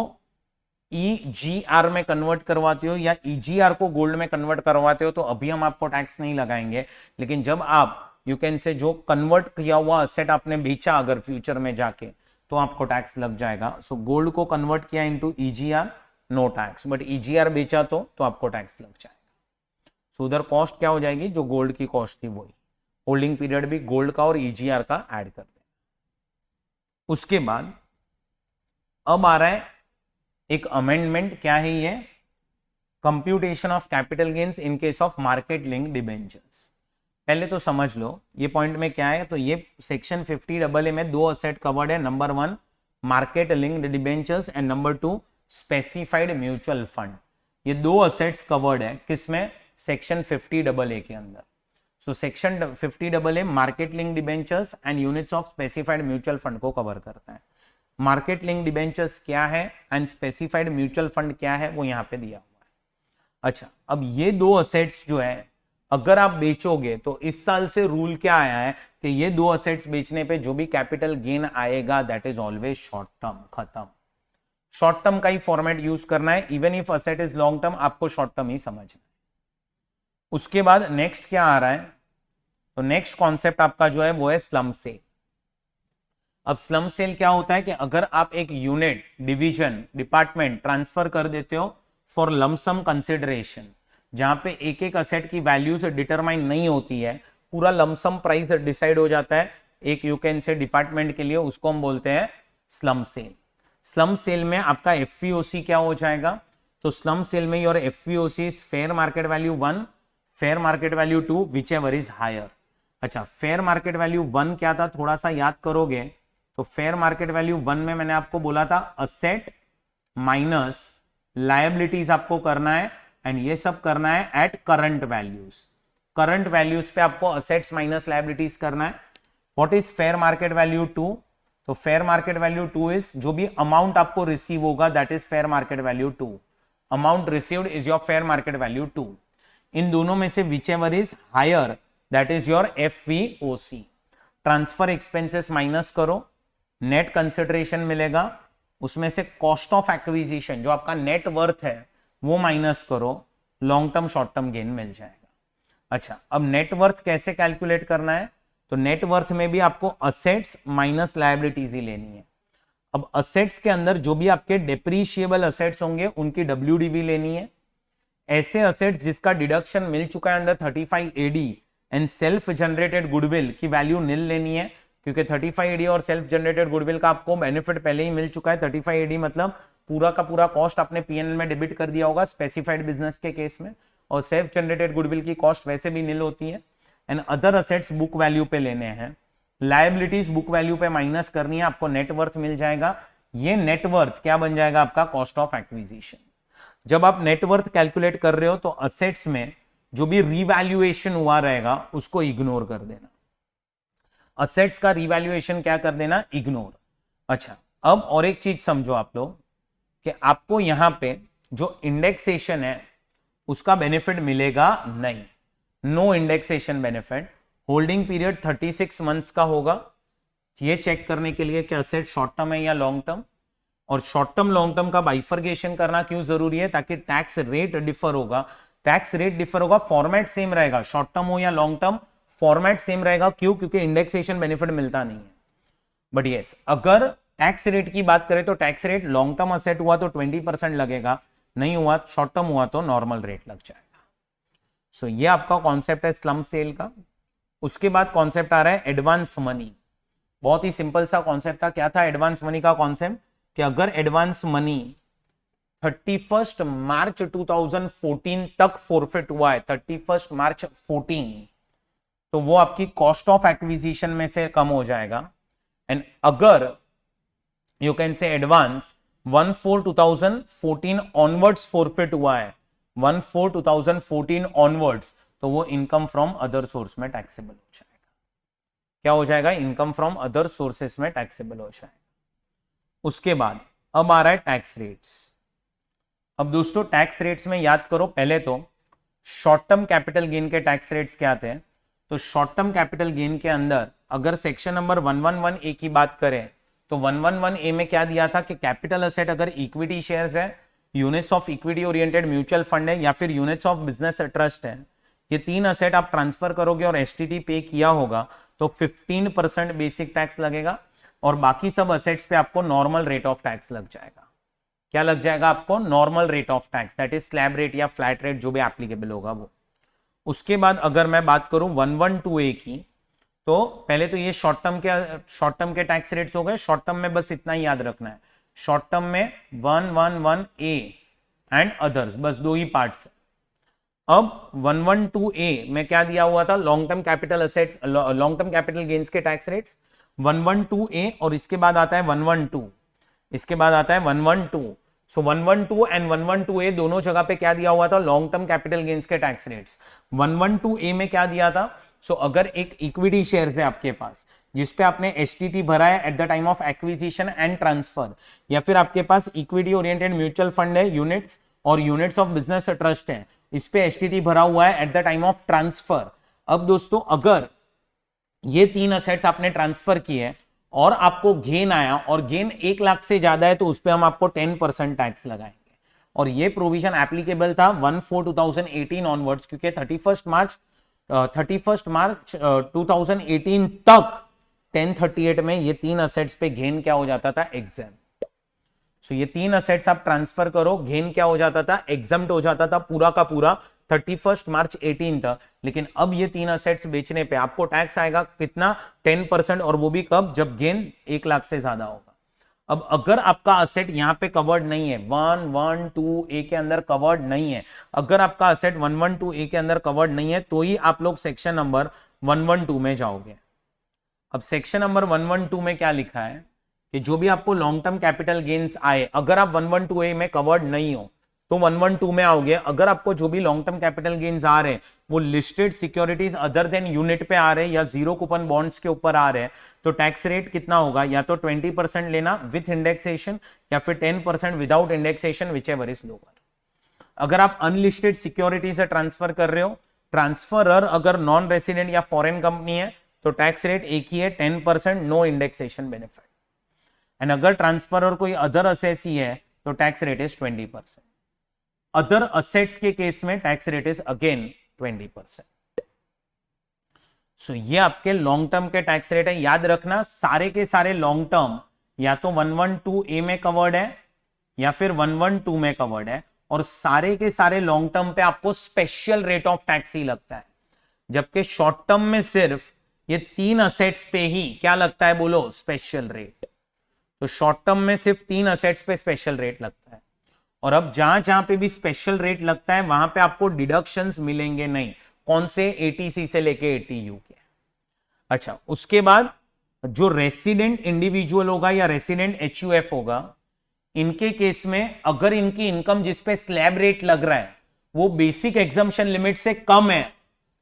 EGR में कन्वर्ट करवाते हो या EGR को गोल्ड में कन्वर्ट करवाते हो तो अभी हम आपको टैक्स नहीं लगाएंगे। लेकिन जब आप यू कैन से जो कन्वर्ट किया हुआ असेट आपने बेचा अगर फ्यूचर में जाके तो आपको टैक्स लग जाएगा। सो गोल्ड को कन्वर्ट किया into EGR, no tax, but EGR बेचा तो आपको टैक्स लग जाएगा। सो उधर कॉस्ट क्या हो जाएगी, जो गोल्ड की कॉस्ट थी वही, होल्डिंग पीरियड भी गोल्ड का और EGR का ऐड कर दें। उसके बाद अब आ रहा है एक अमेंडमेंट, क्या है ये, computation of capital gains in case of market link debentures. पहले तो समझ लो ये पॉइंट में क्या है, तो ये सेक्शन 50AA में 2 असेट कवर्ड है, number 1 market linked debentures and number 2 specified mutual fund. ये 2 असेट्स कवर्ड है किसमें, सेक्शन 50AA के अंदर। So section 50AA market link debentures and units of specified mutual fund को कवर करता है। मार्केट लिंक डिबेंचर्स क्या है एंड स्पेसिफाइड म्यूचुअल फंड क्या है वो यहाँ पे दिया हुआ है। अच्छा, अब ये दो असेट्स जो है अगर आप बेचोगे तो इस साल से रूल क्या आया है कि ये दो असेट्स बेचने पे जो भी कैपिटल गेन आएगा that is always short term, खत्म। शॉर्ट टर्म का ही फॉर्मेट यूज करना है, even if asset is long term आपको शॉर्ट टर्म ही समझना है। उसके बाद नेक्स्ट क्या आ रहा है, तो नेक्स्ट कॉन्सेप्ट आपका जो है वो है स्लम सेल। अब स्लम सेल क्या होता है कि अगर आप एक यूनिट, डिवीजन, डिपार्टमेंट ट्रांसफर कर देते हो फॉर लमसम कंसिडरेशन, जहां पे एक एक असेट की वैल्यू से डिटरमाइन नहीं होती है, पूरा लमसम प्राइस डिसाइड हो जाता है एक यू कैन से डिपार्टमेंट के लिए, उसको हम बोलते हैं स्लम सेल। स्लम सेल में आपका एफवीओसी क्या हो जाएगा, तो स्लम सेल में your FVOC is fair market value 1, fair market value 2, whichever is higher. अच्छा, फेयर मार्केट वैल्यू 1 क्या था, थोड़ा सा याद करोगे तो फेयर मार्केट वैल्यू 1 में मैंने आपको बोला था असेट माइनस लायबिलिटीज आपको करना है एंड ये सब करना है at current values. Current values पे आपको असेट्स माइनस लायबिलिटीज करना है। What is fair market value 2, तो फेयर मार्केट वैल्यू 2 इज जो भी अमाउंट आपको रिसीव होगा that is fair market value 2। Amount received is your fair market value 2। इन दोनों में से whichever is higher that is your FVOC. Transfer expenses minus करो, नेट कंसिडरेशन मिलेगा, उसमें से कॉस्ट ऑफ एक्विजिशन जो आपका नेट वर्थ है वो माइनस करो, long term short term gain मिल जाएगा। अच्छा, अब नेट वर्थ कैसे कैलकुलेट करना है, तो नेट वर्थ में भी आपको असेट्स माइनस लायबिलिटीज ही लेनी है। अब असेट्स के अंदर जो भी आपके डेप्रीशिएबल असेट्स होंगे उनकी WDV लेनी है। ऐसे असेट्स जिसका डिडक्शन मिल चुका है under 35AD and self generated goodwill की वैल्यू नील लेनी है, क्योंकि 35AD और सेल्फ जनरेटेड गुडविल का आपको बेनिफिट पहले ही मिल चुका है। 35AD मतलब पूरा का पूरा कॉस्ट आपने पीएनएल में डेबिट कर दिया होगा स्पेसिफाइड बिजनेस के केस में, और सेल्फ जनरेटेड गुडविल की कॉस्ट वैसे भी नील होती है। And other assets book value पे लेने हैं, लायबिलिटीज बुक वैल्यू पे माइनस करनी है, आपको नेट वर्थ मिल जाएगा। ये नेट वर्थ क्या बन जाएगा आपका, कॉस्ट ऑफ एक्विजिशन। जब आप नेट वर्थ कैलकुलेट कर रहे हो तो असेट्स में जो भी रिवैल्यूएशन हुआ रहेगा उसको इग्नोर कर देना, असेट्स का रिवैल्यूएशन क्या कर देना, इग्नोर। अच्छा, अब और एक चीज समझो आप लोग कि आपको यहां पे जो इंडेक्सेशन है उसका बेनिफिट मिलेगा नहीं, no indexation benefit. Holding period 36 months का होगा, ये चेक करने के लिए कि असेट शॉर्ट टर्म है या लॉन्ग टर्म। और शॉर्ट टर्म लॉन्ग टर्म का बाइफर्गेशन करना क्यों जरूरी है, ताकि टैक्स रेट डिफर होगा। टैक्स रेट डिफर होगा, फॉर्मेट सेम रहेगा, शॉर्ट टर्म हो या लॉन्ग टर्म फॉर्मेट सेम रहेगा। क्यों, क्योंकि इंडेक्सेशन बेनिफिट मिलता नहीं है। बट यस, अगर टैक्स रेट की बात करें तो tax rate long term asset हुआ तो 20% लगेगा, नहीं हुआ शॉर्ट टर्म हुआ तो नॉर्मल रेट लग जाएगा। सो ये आपका कॉन्सेप्ट है स्लम सेल का। उसके बाद कॉन्सेप्ट आ रहा है एडवांस मनी। बहुत ही सिंपल सा कॉन्सेप्ट था। क्या था एडवांस मनी का कॉन्सेप्ट, कि अगर एडवांस मनी 31 मार्च 2014 तक फोरफिट हुआ है, 31 मार्च 14, तो वो आपकी कॉस्ट ऑफ एक्विजिशन में से कम हो जाएगा। एंड अगर यू कैन से एडवांस 1/4/2014 ऑनवर्ड्स फोरफिट हुआ है, 1/4/2014 ऑनवर्ड्स, तो वो इनकम फ्रॉम अदर सोर्स में टैक्सेबल हो जाएगा। क्या हो जाएगा, इनकम फ्रॉम अदर सोर्सेस में टैक्सेबल हो जाएगा। उसके बाद अब आ रहा है टैक्स रेट्स। अब दोस्तों टैक्स रेट्स में याद करो, पहले तो शॉर्ट टर्म कैपिटल गेन के टैक्स रेट्स क्या थे। तो शॉर्ट टर्म कैपिटल गेन के अंदर अगर सेक्शन नंबर 111A की बात करें तो 111A में क्या दिया था कि कैपिटल असेट अगर इक्विटी शेयर्स है, units of equity oriented mutual fund है या फिर यूनिट्स ऑफ बिजनेस ट्रस्ट है, ये तीन असेट आप ट्रांसफर करोगे और एसटीटी पे किया होगा तो 15% बेसिक टैक्स लगेगा और बाकी सब असेट्स पे आपको नॉर्मल रेट ऑफ टैक्स लग जाएगा। क्या लग जाएगा आपको, normal rate of tax, that is slab rate या फ्लैट रेट जो भी एप्लीकेबल होगा वो। उसके बाद अगर मैं बात करूं 112A की, तो पहले तो ये शॉर्ट टर्म के टैक्स रेट्स हो गए। शॉर्ट टर्म में बस इतना ही याद रखना है, शॉर्ट टर्म में 111A एंड अदर्स, बस दो ही पार्ट्स। अब 112A में क्या दिया हुआ था, long term capital assets, long term capital gains के टैक्स रेट्स 112A, और इसके बाद आता है 112, इसके बाद आता है 112। सो 112 एंड 112A दोनों जगह पे क्या दिया हुआ था, लॉन्ग टर्म कैपिटल गेन्स के टैक्स रेट्स। 112A में क्या दिया था सो अगर एक इक्विटी शेयर्स है आपके पास जिसपे आपने एसटीटी भरा है eight the time of acquisition and transfer, या फिर आपके पास इक्विटी ओरिएंटेड म्यूचुअल फंड है यूनिट्स और यूनिट्स ऑफ बिजनेस ट्रस्ट है, इस पे एसटीटी भरा हुआ है eight the time of transfer. अब दोस्तों अगर ये 3 असेट्स आपने ट्रांसफर किए और आपको गेन आया और गेन 1 लाख से ज्यादा है तो उस पर हम आपको 10% टैक्स लगाएंगे। और ये प्रोविजन एप्लीकेबल था 1/4/2018 ऑनवर्ड्स, क्योंकि 31 मार्च 2018 तक 1038 में ये 3 असेट्स पे गेन क्या हो जाता था, एग्जेम्प्ट। सो ये 3 असेट्स आप ट्रांसफर करो, गेन क्या हो जाता था, एग्जेम्प्ट हो जाता था पूरा का पूरा 31 मार्च 18 तक। लेकिन अब ये 3 असेट्स बेचने पे आपको टैक्स आएगा कितना, 10%, और वो भी कब, जब गेन 1 लाख से ज्यादा होगा। अब अगर आपका असेट यहां पे कवर्ड नहीं है, 112A के अंदर कवर्ड नहीं है, अगर आपका असेट 112A के अंदर कवर्ड नहीं है तो ही आप लोग सेक्शन नंबर 112 में जाओगे। अब सेक्शन नंबर 112 में क्या लिखा है कि जो भी आपको लॉन्ग टर्म कैपिटल गेन्स आए, अगर आप 112A में कवर्ड नहीं हो तो 112 में आओगे। अगर आपको जो भी लॉन्ग टर्म कैपिटल गेन्स आ रहे हैं वो listed securities other than unit पे आ रहे हैं या जीरो कूपन बॉन्ड्स के ऊपर आ रहे हैं, तो टैक्स रेट कितना होगा, या तो 20% लेना विथ इंडेक्सेशन या फिर 10% without indexation, which ever is lower. अगर आप अनलिस्टेड सिक्योरिटी से ट्रांसफर कर रहे हो, ट्रांसफरर अगर नॉन रेसिडेंट या फॉरेन कंपनी है तो टैक्स रेट एक ही है, 10%, नो इंडेक्सेशन बेनिफिट। एंड अगर ट्रांसफरर कोई अदर असेसी है तो tax rate is 20%। Other assets के केस में टैक्स रेट इज अगेन 20%। सो ये आपके लॉन्ग टर्म के टैक्स रेट है। याद रखना सारे के सारे लॉन्ग टर्म या तो 112A में कवर्ड है या फिर 112 में कवर्ड है, और सारे के सारे लॉन्ग टर्म पे आपको स्पेशल रेट ऑफ टैक्स ही लगता है, जबकि शॉर्ट टर्म में सिर्फ ये 3 असेट्स पे ही क्या लगता है, बोलो, स्पेशल रेट। तो शॉर्ट टर्म में सिर्फ 3 असेट्स पे स्पेशल रेट लगता है। और अब जहां जहां पे भी स्पेशल रेट लगता है वहां पे आपको डिडक्शंस मिलेंगे नहीं। कौन से, ATC से लेके ATU के। अच्छा, उसके बाद जो रेसिडेंट इंडिविजुअल होगा या रेसिडेंट HUF होगा, इनके केस में अगर इनकी इनकम जिसपे स्लैब रेट लग रहा है वो बेसिक एग्जम्पशन लिमिट से कम है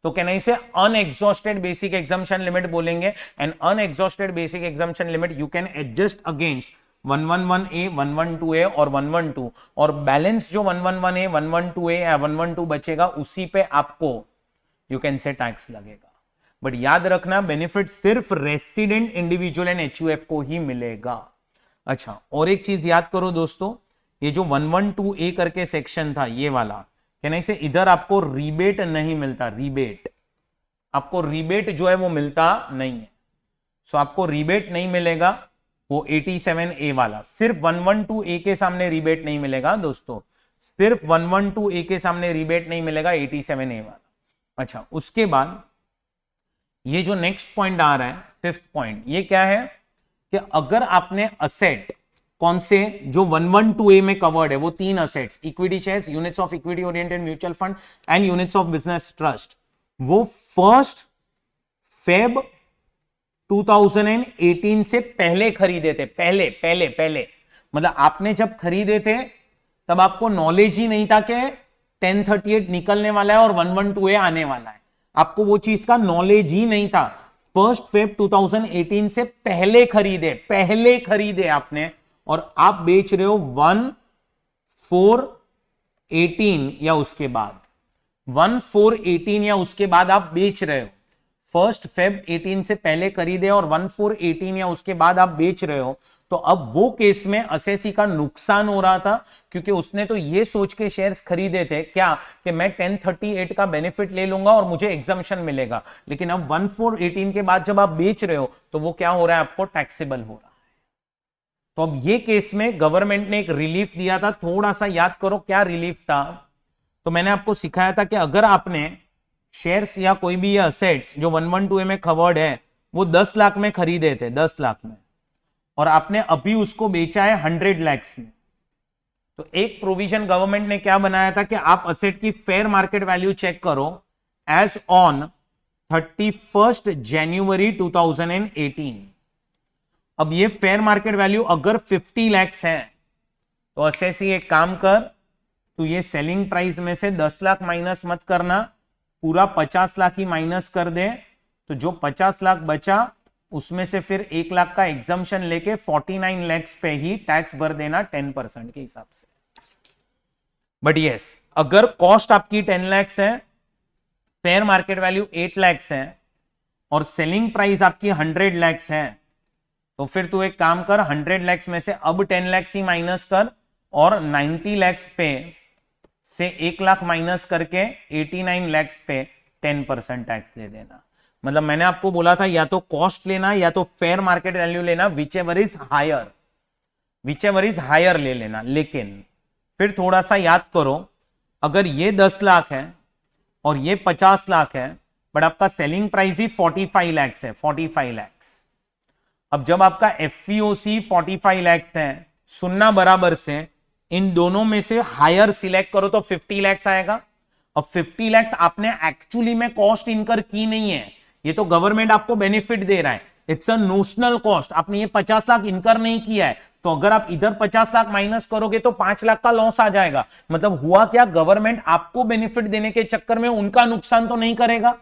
तो कहना इसे अनएग्जॉस्टेड बेसिक एग्जम्पशन लिमिट बोलेंगे। And unexhausted basic exemption limit you can adjust against 111A, 112A और 112, और बैलेंस जो 111A, 112A या 112 बचेगा उसी पे आपको यू कैन से टैक्स लगेगा। बट याद रखना बेनिफिट सिर्फ रेसिडेंट इंडिविजुअल एंड HUF को ही मिलेगा। अच्छा, और एक चीज याद करो दोस्तों, ये जो 112A करके सेक्शन था ये वाला, कहना इसे इधर आपको रिबेट नहीं मिलता, रिबेट आपको रिबेट जो है वो मिलता नहीं है। सो आपको रिबेट नहीं मिलेगा वो 87A वाला, सिर्फ 112A के सामने रिबेट नहीं मिलेगा दोस्तों, सिर्फ 112A के सामने रिबेट नहीं मिलेगा 87A वाला। अच्छा, उसके बाद ये जो नेक्स्ट पॉइंट आ रहा है, 5th पॉइंट, ये क्या है कि अगर आपने असेट कौन से जो 112A में कवर्ड है वो 3 assets, equity shares, units of equity oriented mutual fund and units of business trust, वो 1 Feb 2018 से पहले खरीदे थे। पहले मतलब आपने जब खरीदे थे तब आपको नॉलेज ही नहीं था कि 1038 निकलने वाला है और 112A आने वाला है, आपको वो चीज का नॉलेज ही नहीं था। 1 Feb 2018 से पहले खरीदे आपने, और आप बेच रहे हो 1/4/18 या उसके बाद, 1/4/18 या उसके बाद आप बेच रहे हो। 1 Feb 18 से पहले खरीदे और 1/4/18 या उसके बाद आप बेच रहे हो, तो अब वो केस में असेसी का नुकसान हो रहा था, क्योंकि उसने तो ये सोच के शेयर्स खरीदे थे क्या कि मैं 1038 का बेनिफिट ले लूंगा और मुझे एग्जम्पशन मिलेगा, लेकिन अब 1/4/18 के बाद जब आप बेच रहे हो तो वो क्या हो रहा है, आपको टैक्सेबल हो रहा है। तो अब ये केस में गवर्नमेंट ने एक रिलीफ दिया था, थोड़ा सा याद करो क्या रिलीफ था। तो मैंने आपको सिखाया था कि अगर आपने शेयर्स या कोई भी ये असेट्स जो 112A में कवर्ड है वो 10 लाख में खरीदे थे, 10 लाख में, और आपने अभी उसको बेचा है 100 लाख में, तो एक प्रोविजन गवर्नमेंट ने क्या बनाया था कि आप असेट की फेयर मार्केट वैल्यू चेक करो एज ऑन 31 जनवरी 2018। अब ये फेयर मार्केट वैल्यू अगर 50 लाख है तो असेसी एक काम कर, तो ये सेलिंग प्राइस में से 10 लाख माइनस मत करना, पूरा 50 लाख ही माइनस कर दे, तो जो 50 लाख बचा उसमें से फिर 1 लाख का एग्जम्पशन लेके 49 लाख पे ही टैक्स भर देना 10% के हिसाब से। बट यस, अगर कॉस्ट आपकी 10 लाख है, फेयर मार्केट वैल्यू 8 लाख है और सेलिंग प्राइस आपकी 100 लाख है, तो फिर तू एक काम कर, 100 लाख में से अब 10 लाख ही माइनस कर और 90 लाख पे से 1 लाख माइनस करके 89 लाख पे 10% टैक्स दे देना। मतलब मैंने आपको बोला था या तो कॉस्ट लेना या तो फेयर मार्केट वैल्यू लेना, विच एवर इज हायर ले लेना। लेकिन फिर थोड़ा सा याद करो, अगर ये 10 लाख है और ये 50 लाख है, बट आपका सेलिंग प्राइस ही 45 लाख है, 45 लाख। अब जब आपका एफईओसी 45 लाख है, सुनना बराबर से, इन दोनों में से हायर सिलेक्ट करो तो 50 लाख आएगा। अब 50 लाख आपने एक्चुअली में कॉस्ट इनकर की नहीं है, ये तो गवर्नमेंट आपको बेनिफिट दे रहा है, इट्स अ नोशनल कॉस्ट, आपने ये 50 लाख इनकर नहीं किया है। तो अगर आप इधर 50 लाख माइनस करोगे तो 5 लाख का लॉस आ जाएगा। मतलब हुआ क्या, गवर्नमेंट आपको बेनिफिट देने के चक्कर में उनका नुकसान तो नहीं करेगा।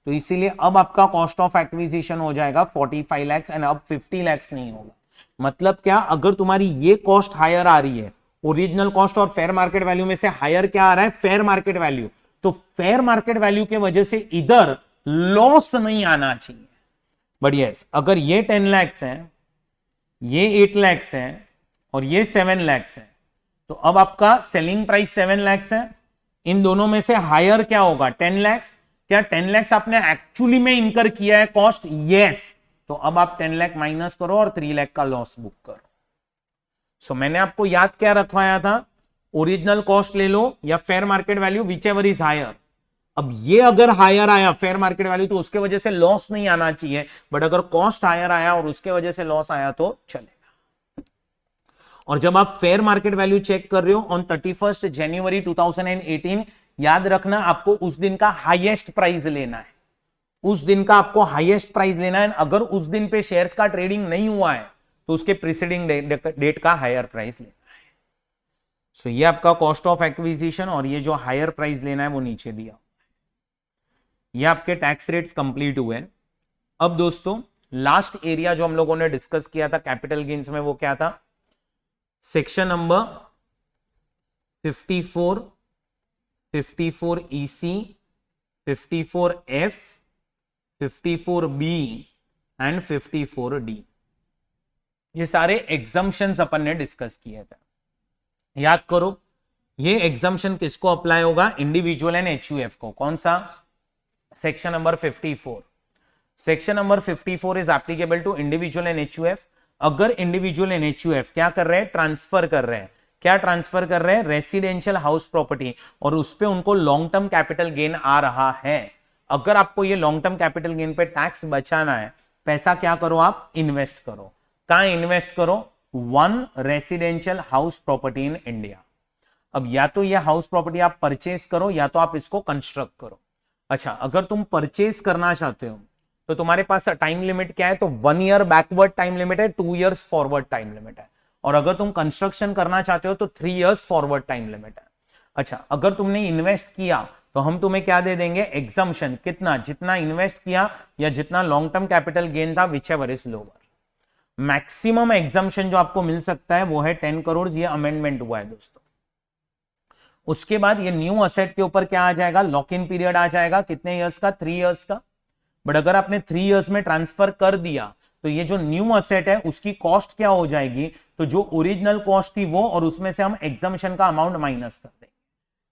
तो इसीलिए अब आपका कॉस्ट ऑफ एक्विजिशन हो जाएगा 45 लाख एंड अब 50 लाख नहीं होगा। मतलब क्या, अगर तुम्हारी ये कॉस्ट हायर आ रही है, ओरिजिनल कॉस्ट और फेयर मार्केट वैल्यू में से हायर क्या आ रहा है, फेयर मार्केट वैल्यू, तो फेयर मार्केट वैल्यू के वजह से इधर लॉस नहीं आना चाहिए। बट यस, अगर ये 10 लाख है, ये 8 लाख है और ये 7 लाख है, तो अब आपका सेलिंग प्राइस 7 लाख है, इन दोनों में से हायर क्या होगा, 10 लाख। क्या 10 लाख आपने एक्चुअली में इनकर किया है कॉस्ट, यस, तो अब आप 10 लाख माइनस करो और 3 लाख का लॉस बुक करो। सो मैंने आपको याद क्या रखवाया था, ओरिजिनल कॉस्ट ले लो या fair market value, whichever is higher. अब ये अगर हायर आया फेयर मार्केट वैल्यू तो उसके वजह से लॉस नहीं आना चाहिए, बट अगर कॉस्ट हायर आया और उसके वजह से लॉस आया तो चलेगा। और जब आप फेयर मार्केट वैल्यू चेक कर रहे हो ऑन 31 जनवरी 2018, याद रखना आपको उस दिन का हाईएस्ट प्राइस लेना है, उस दिन का आपको हाईएस्ट प्राइस लेना है। अगर उस दिन पे शेयर्स का ट्रेडिंग नहीं हुआ है तो उसके प्रीसीडिंग डेट का हायर प्राइस लेना है। सो ये आपका कॉस्ट ऑफ एक्विजिशन और ये जो हायर प्राइस लेना है वो नीचे दिया। ये आपके टैक्स रेट्स कंप्लीट हुए। अब दोस्तों लास्ट एरिया जो हम लोगों ने डिस्कस किया था कैपिटल गेन्स में, वो क्या था, section number 54, 54 EC, 54 F, 54 B and 54 D। ये सारे एग्जम्पशंस अपन ने डिस्कस किए थे। याद करो, ये एग्जम्पशन किसको अप्लाई होगा, इंडिविजुअल एंड HUF को। कौन सा, section number 54। Section number 54 is applicable to individual and HUF। अगर इंडिविजुअल एंड HUF क्या कर रहे हैं, ट्रांसफर कर रहे हैं, क्या ट्रांसफर कर रहे हैं, रेसिडेंशियल हाउस प्रॉपर्टी, और उस पे उनको लॉन्ग टर्म कैपिटल गेन आ रहा है। अगर आपको ये लॉन्ग टर्म कैपिटल गेन पे टैक्स बचाना है, पैसा क्या करो, आप इन्वेस्ट करो। कहां इन्वेस्ट करो, one residential house property in India. अब या तो ये हाउस प्रॉपर्टी आप परचेज करो या तो आप इसको कंस्ट्रक्ट करो। अच्छा, अगर तुम परचेज करना चाहते हो तो तुम्हारे पास टाइम लिमिट क्या है, तो 1 ईयर बैकवर्ड टाइम लिमिट है, 2 इयर्स फॉरवर्ड टाइम लिमिट है। और अगर तुम कंस्ट्रक्शन करना चाहते हो तो 3 इयर्स फॉरवर्ड टाइम लिमिट है। अच्छा, अगर तुमने इन्वेस्ट किया तो हम तुम्हें क्या दे देंगे, एग्जम्पशन, कितना, जितना इन्वेस्ट किया या जितना लॉन्ग टर्म कैपिटल गेन था, which ever is lower. Maximum exemption जो आपको मिल सकता है वो है 10 करोड़। ये अमेंडमेंट हुआ है दोस्तों। उसके बाद ये न्यू असेट के ऊपर क्या आ जाएगा, लॉक इन पीरियड आ जाएगा, कितने इयर्स का, 3 इयर्स का। बट अगर आपने 3 इयर्स में ट्रांसफर कर दिया तो ये जो न्यू असेट है उसकी कॉस्ट क्या हो जाएगी, तो जो ओरिजिनल कॉस्ट थी वो, और उसमें से हम एग्जम्पशन का अमाउंट माइनस कर देंगे।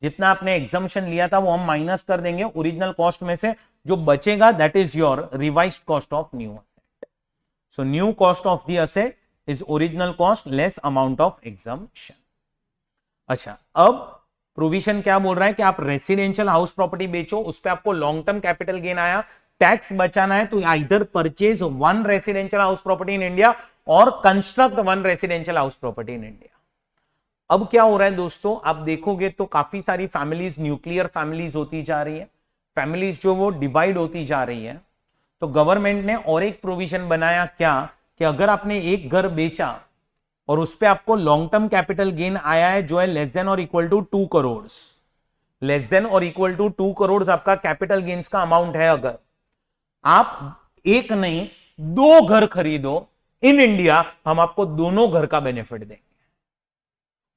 जितना आपने एग्जम्पशन लिया था वो हम माइनस कर देंगे, ओरिजिनल कॉस्ट में से जो बचेगा that is your revised cost of new asset. So new cost of the asset is original cost less amount of exemption. अच्छा, अब प्रोविजन क्या बोल रहा है कि आप रेसिडेंशियल हाउस प्रॉपर्टी बेचो, उस पे आपको लॉन्ग टर्म कैपिटल गेन आया, टैक्स बचाना है, तो either purchase one residential house property in India और construct one residential house property in India. अब क्या हो रहा है दोस्तों, आप देखोगे तो काफी सारी फैमिलीज, न्यूक्लियर फैमिलीज होती जा रही है, फैमिलीज जो वो डिवाइड होती जा रही है। तो गवर्नमेंट ने और एक प्रोविजन बनाया क्या, कि अगर आपने एक घर बेचा और उस पे आपको लॉन्ग टर्म कैपिटल गेन आया है जो है लेस देन और equal to 2 crore, less than और इक्वल टू 2 करोड़ आपका कैपिटल गेन्स का अमाउंट है, अगर आप एक नहीं 2 घर खरीदो इन इंडिया, हम आपको दोनों घर का बेनिफिट देंगे।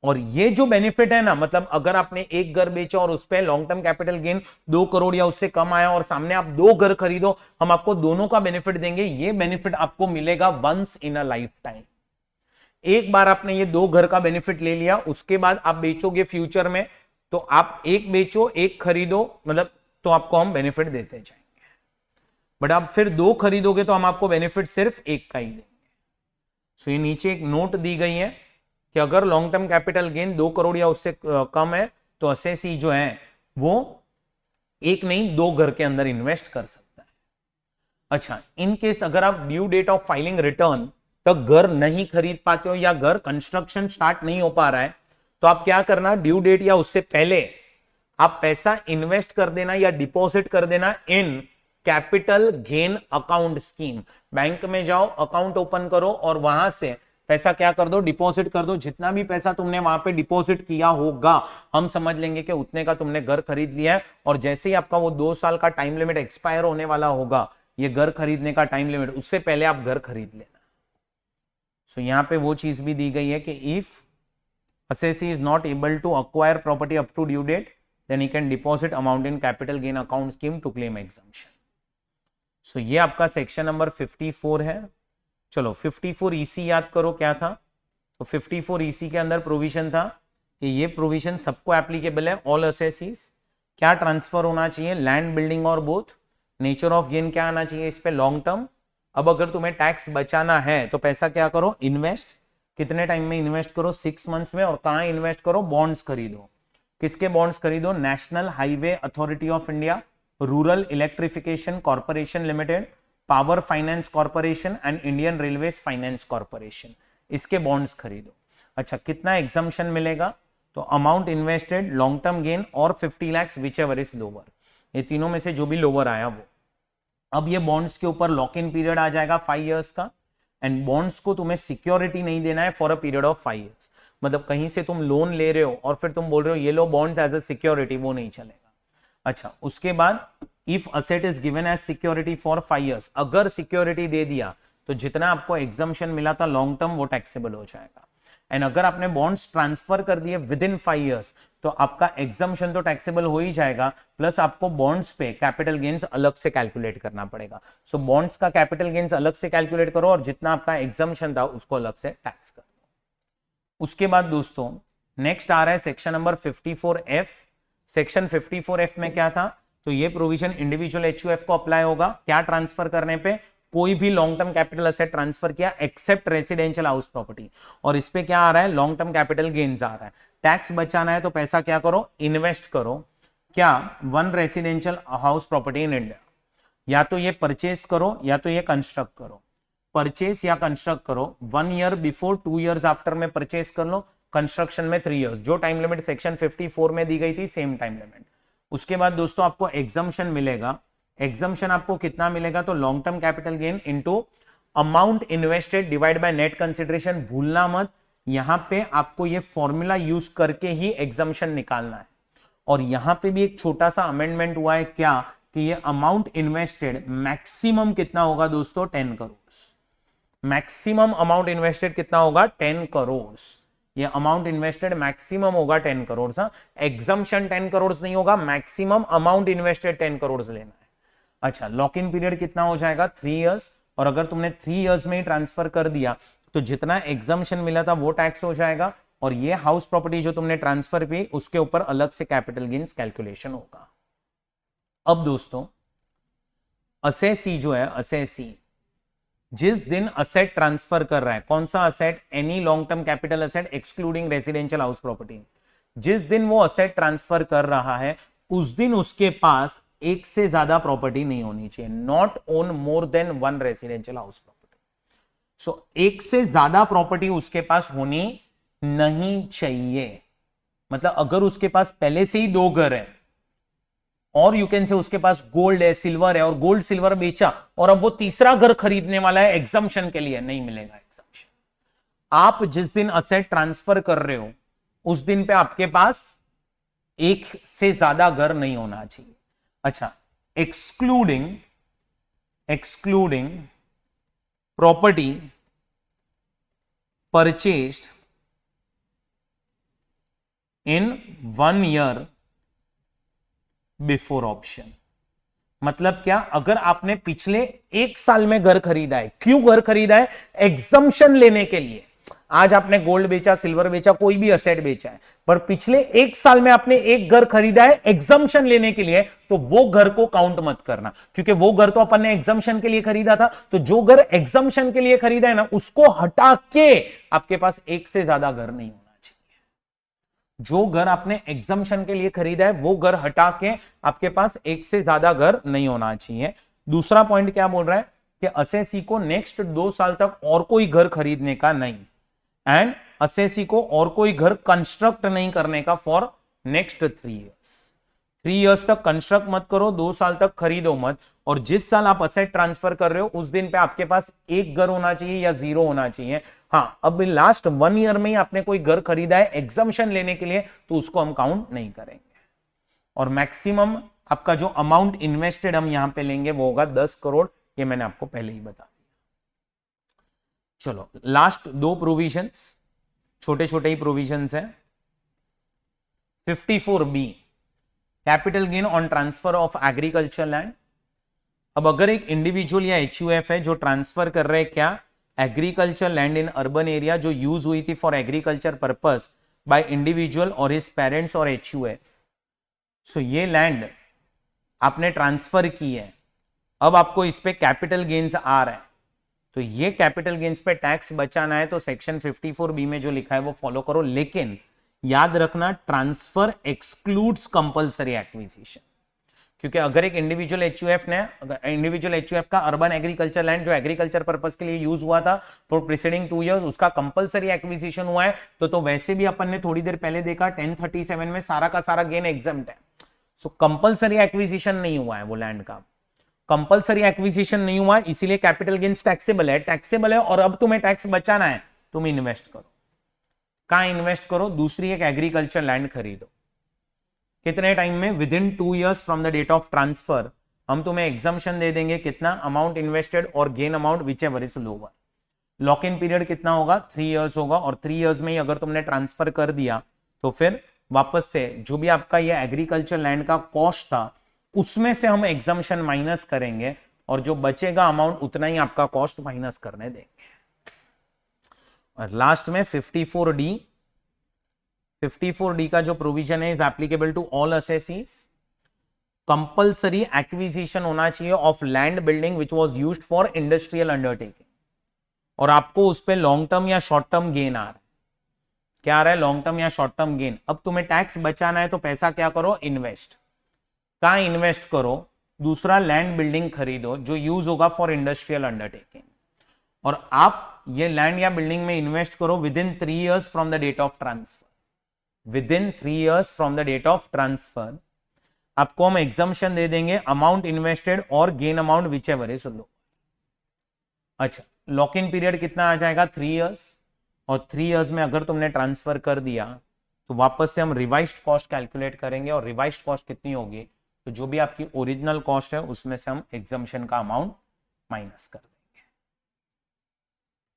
और ये जो बेनिफिट है ना, मतलब अगर आपने एक घर बेचा और उस पर long term capital gain 2 crore या उससे कम आया और सामने आप 2 घर खरीदो, हम आपको दोनों का बेनिफिट देंगे। ये बेनिफिट आपको मिलेगा once in a lifetime. एक बार आपने ये 2 घर का बेनिफिट ले लिया, उसके बाद आप बेचोगे फ्यूचर में, तो आप एक बेचो एक खरीदो, मतलब तो आपको हम बेनिफिट देते जाएंगे। बट आप फिर 2 खरीदोगे तो हम आपको बेनिफिट सिर्फ एक का ही देंगे। सो ये नीचे एक नोट दी गई है कि अगर long term capital gain 2 crore या उससे कम है तो असेसी जो है वो एक नहीं 2 घर के अंदर इन्वेस्ट कर सकता है। अच्छा, इन केस अगर आप due date of filing return तक घर नहीं खरीद पाते हो या घर कंस्ट्रक्शन स्टार्ट नहीं हो पा रहा है, तो आप क्या करना, ड्यू डेट या उससे पहले आप पैसा इन्वेस्ट कर देना या डिपॉजिट कर देना in capital gain account scheme. Bank में जाओ, अकाउंट ओपन करो और वहां से पैसा क्या कर दो, डिपॉजिट कर दो। जितना भी पैसा तुमने वहां पे डिपॉजिट किया होगा, हम समझ लेंगे कि उतने का तुमने घर खरीद लिया है। और जैसे ही आपका वो 2 साल का टाइम लिमिट एक्सपायर होने वाला होगा, ये घर खरीदने का टाइम लिमिट, उससे पहले आप घर खरीद लेना। सो यहां पे वो चीज भी दी गई है कि if assessee is not able to acquire property up to due date, then he can deposit amount in capital gain account scheme to claim exemption. So ये आपका सेक्शन नंबर 54 है। चलो 54 ईसी याद करो क्या था। तो 54 ईसी के अंदर प्रोविजन था कि ये प्रोविजन सबको एप्लीकेबल है, ऑल असेसीज। क्या ट्रांसफर होना चाहिए, लैंड बिल्डिंग और बोथ। नेचर ऑफ गेन क्या आना चाहिए इस पे, लॉन्ग टर्म। अब अगर तुम्हें टैक्स बचाना है तो पैसा क्या करो, इन्वेस्ट। कितने टाइम में इन्वेस्ट करो, 6 मंथ्स में। और कहां इन्वेस्ट करो, बॉन्ड्स खरीदो। किसके बॉन्ड्स खरीदो, national highway authority of India, rural electrification corporation limited, power finance corporation and Indian railways finance corporation, इसके बॉन्ड्स खरीदो। अच्छा, कितना एग्जम्पशन मिलेगा, तो amount invested, long term gain और 50 lakh which ever is lower. ये तीनों में से जो भी लोअर आया वो। अब ये बॉन्ड्स के ऊपर लॉक इन पीरियड आ जाएगा 5 इयर्स का। एंड बॉन्ड्स को तुम्हें सिक्योरिटी नहीं देना है for a period of 5 years. मतलब कहीं से तुम लोन ले रहे हो और फिर तुम बोल रहे हो ये लो बॉन्ड्स एज अ सिक्योरिटी, वो नहीं चलेगा। अच्छा, उसके बाद if asset is given as security for 5 years, अगर सिक्योरिटी दे दिया तो जितना आपको एग्जम्पशन मिला था लॉन्ग टर्म वो टैक्सेबल हो जाएगा। एंड अगर आपने बॉन्ड्स ट्रांसफर कर दिए विद इन 5 इयर्स तो आपका एग्जम्पशन तो टैक्सेबल हो ही जाएगा, प्लस आपको बॉन्ड्स पे कैपिटल गेन्स अलग से कैलकुलेट करना पड़ेगा। सो बॉन्ड्स का कैपिटल गेन्स अलग से कैलकुलेट करो और जितना आपका एग्जम्पशन था उसको अलग से टैक्स करो। उसके बाद दोस्तों नेक्स्ट आ रहा है section number 54F। Section 54F में क्या था, तो ये प्रोविजन इंडिविजुअल एचयूएफ को अप्लाई होगा। क्या ट्रांसफर करने पे, कोई भी long term capital asset transfer किया एक्सेप्ट रेसिडेंशियल हाउस प्रॉपर्टी। और इस पे क्या आ रहा है, लॉन्ग टर्म कैपिटल गेन्स आ रहा है। टैक्स बचाना है तो पैसा क्या करो, इन्वेस्ट करो। क्या, 1 residential house property in India. या तो ये परचेज करो या तो ये कंस्ट्रक्ट करो। परचेज या कंस्ट्रक्ट करो, 1 ईयर बिफोर, 2 ईयर्स आफ्टर में परचेज कर लो, कंस्ट्रक्शन में 3 इयर्स। जो टाइम लिमिट सेक्शन 54 में दी गई थी सेम टाइम लिमिट। उसके बाद दोस्तों आपको एग्जम्पशन मिलेगा। एग्जम्पशन आपको कितना मिलेगा, तो long term capital gain into amount invested divide by net consideration. भूलना मत, यहां पे आपको ये फॉर्मूला यूज करके ही एग्जम्पशन निकालना है। और यहां पे भी एक छोटा सा अमेंडमेंट हुआ है, क्या कि ये अमाउंट इन्वेस्टेड मैक्सिमम कितना होगा दोस्तों, 10 करोड़। मैक्सिमम अमाउंट इन्वेस्टेड कितना होगा, 10 करोड़। ये अमाउंट इन्वेस्टेड मैक्सिमम होगा 10 करोड़। एग्जम्पशन 10 करोड़ नहीं होगा, मैक्सिमम अमाउंट इन्वेस्टेड 10 करोड़ लेना है। अच्छा, लॉक इन पीरियड कितना हो जाएगा, 3 इयर्स। और अगर तुमने 3 इयर्स में ही ट्रांसफर कर दिया तो जितना एग्जम्पशन मिला था वो टैक्स हो जाएगा। और ये हाउस प्रॉपर्टी जो तुमने ट्रांसफर की उसके ऊपर अलग से कैपिटल गेन्स कैलकुलेशन होगा। अब दोस्तों असेसी जो है, असेसी जिस दिन असेट ट्रांसफर कर रहा है, कौन सा asset, any long term capital asset excluding residential house property, जिस दिन वो असेट ट्रांसफर कर रहा है उस दिन उसके पास एक से ज्यादा प्रॉपर्टी नहीं होनी चाहिए। Not own more than 1 residential house property. So एक से ज्यादा प्रॉपर्टी उसके पास होनी नहीं चाहिए। मतलब अगर उसके पास पहले से ही 2 घर है और यू कैन से उसके पास गोल्ड है, सिल्वर है, और गोल्ड सिल्वर बेचा और अब वो तीसरा घर खरीदने वाला है, एग्जम्पशन के लिए नहीं मिलेगा एग्जम्पशन। आप जिस दिन असेट ट्रांसफर कर रहे हो उस दिन पे आपके पास एक से ज्यादा घर नहीं होना चाहिए। अच्छा, excluding excluding property purchased in 1 year before option। मतलब क्या, अगर आपने पिछले 1 साल में घर खरीदा है, क्यों घर खरीदा है? एग्जम्पशन लेने के लिए। आज आपने गोल्ड बेचा, सिल्वर बेचा, कोई भी असेट बेचा है, पर पिछले 1 साल में आपने एक घर खरीदा है एग्जम्पशन लेने के लिए, तो वो घर को काउंट मत करना, क्योंकि वो घर तो अपन ने एग्जम्पशन के लिए खरीदा था। तो जो घर एग्जम्पशन के लिए खरीदा है ना, उसको हटा के आपके पास एक से ज्यादा घर नहीं होना चाहिए। जो घर आपने एग्जम्पशन के लिए खरीदा है, वो घर हटा के आपके पास एक से ज्यादा घर नहीं होना चाहिए। दूसरा पॉइंट क्या बोल रहा है कि असेसी को नेक्स्ट 2 साल तक और कोई घर खरीदने का नहीं, एंड असेसी को और कोई घर कंस्ट्रक्ट नहीं करने का फॉर नेक्स्ट 3 इयर्स। 3 इयर्स तक कंस्ट्रक्ट मत करो, 2 साल तक खरीदो मत, और जिस साल आप असेट ट्रांसफर कर रहे हो उस दिन पे आपके पास एक घर होना चाहिए या 0 होना चाहिए। हाँ, अब लास्ट 1 ईयर में ही आपने कोई घर खरीदा है एग्जम्पशन लेने के लिए, तो उसको हम काउंट नहीं करेंगे। और मैक्सिमम आपका जो अमाउंट इन्वेस्टेड हम यहां पे लेंगे वो होगा 10 करोड़, ये मैंने आपको पहले ही बता दिया। चलो, लास्ट 2 प्रोविजंस, छोटे छोटे ही प्रोविजंस है। 54B, capital gain on transfer of agriculture land. अब अगर एक इंडिविजुअल या HUF है जो ट्रांसफर कर रहे हैं क्या, agriculture land in urban area जो यूज हुई थी for agriculture purpose by individual और हिज पेरेंट्स और HUF, सो ये लैंड आपने ट्रांसफर की है, अब आपको इस पे कैपिटल गेन्स आ रहा है, तो ये कैपिटल गेन्स पे टैक्स बचाना है, तो सेक्शन 54B में जो लिखा है वो फॉलो करो। लेकिन याद रखना, ट्रांसफर एक्सक्लूड्स कंपलसरी एक्विजिशन, क्योंकि अगर एक इंडिविजुअल HUF का अर्बन एग्रीकल्चर लैंड जो एग्रीकल्चर पर्पस के लिए यूज हुआ था फॉर प्रीसीडिंग 2 इयर्स, उसका कंपलसरी एक्विजिशन हुआ है, तो वैसे भी अपन ने थोड़ी देर पहले देखा 1037 में सारा का सारा गेन एग्जम्प्ट है। सो कंपलसरी एक्विजिशन नहीं हुआ है वो लैंड का, कंपलसरी एक्विजिशन नहीं हुआ, इसीलिए कैपिटल गेन्स टैक्सेबल है, और अब तुम्हें टैक्स बचाना है, तुम इन्वेस्ट करो। कहां इन्वेस्ट करो? दूसरी एक एग्रीकल्चर लैंड खरीदो। कितने टाइम में? Within 2 years from the date of transfer हम तुम्हें एग्जम्पशन दे देंगे, कितना अमाउंट इन्वेस्टेड और gain amount whichever is lower. Lock in period कितना होगा? 3 इयर्स होगा, और 3 इयर्स में ही अगर तुमने ट्रांसफर कर दिया तो फिर वापस से जो भी आपका ये एग्रीकल्चर लैंड का कॉस्ट था उसमें से हम एग्जम्पशन माइनस करेंगे, और जो बचेगा अमाउंट उतना ही आपका कॉस्ट माइनस करने देंगे। और लास्ट में 54D का जो प्रोविजन है is applicable to all assessees. Compulsory acquisition होना चाहिए of land building which was used for industrial undertaking, और आपको उस पर लॉन्ग टर्म या शॉर्ट टर्म गेन आ रहा है। क्या आ रहा है? लॉन्ग टर्म या शॉर्ट टर्म गेन। अब तुम्हें टैक्स बचाना है तो पैसा क्या करो? इन्वेस्ट। कहां इन्वेस्ट करो? दूसरा लैंड बिल्डिंग खरीदो जो यूज होगा फॉर इंडस्ट्रियल अंडरटेकिंग, और आप ये लैंड या बिल्डिंग में इन्वेस्ट करो within 3 years from the date of transfer. Within 3 years from the date of transfer आपको हम एग्जम्पशन दे देंगे, अमाउंट इन्वेस्टेड और gain amount whichever is low. अच्छा, लॉक इन पीरियड कितना आ जाएगा? 3 इयर्स, और 3 इयर्स में अगर तुमने ट्रांसफर कर दिया तो वापस से हम रिवाइज्ड कॉस्ट कैलकुलेट करेंगे, और रिवाइज्ड कॉस्ट कितनी होगी? तो जो भी आपकी ओरिजिनल कॉस्ट है उसमें से हम एग्जम्पशन का अमाउंट माइनस कर देंगे।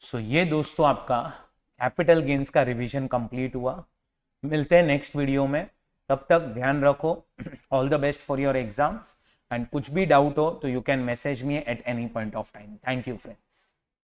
सो ये दोस्तों आपका कैपिटल गेन्स का रिवीजन कंप्लीट हुआ। मिलते हैं नेक्स्ट वीडियो में, तब तक ध्यान रखो। All the best for your exams, and कुछ भी डाउट हो तो you can message me at any point of time. Thank you friends.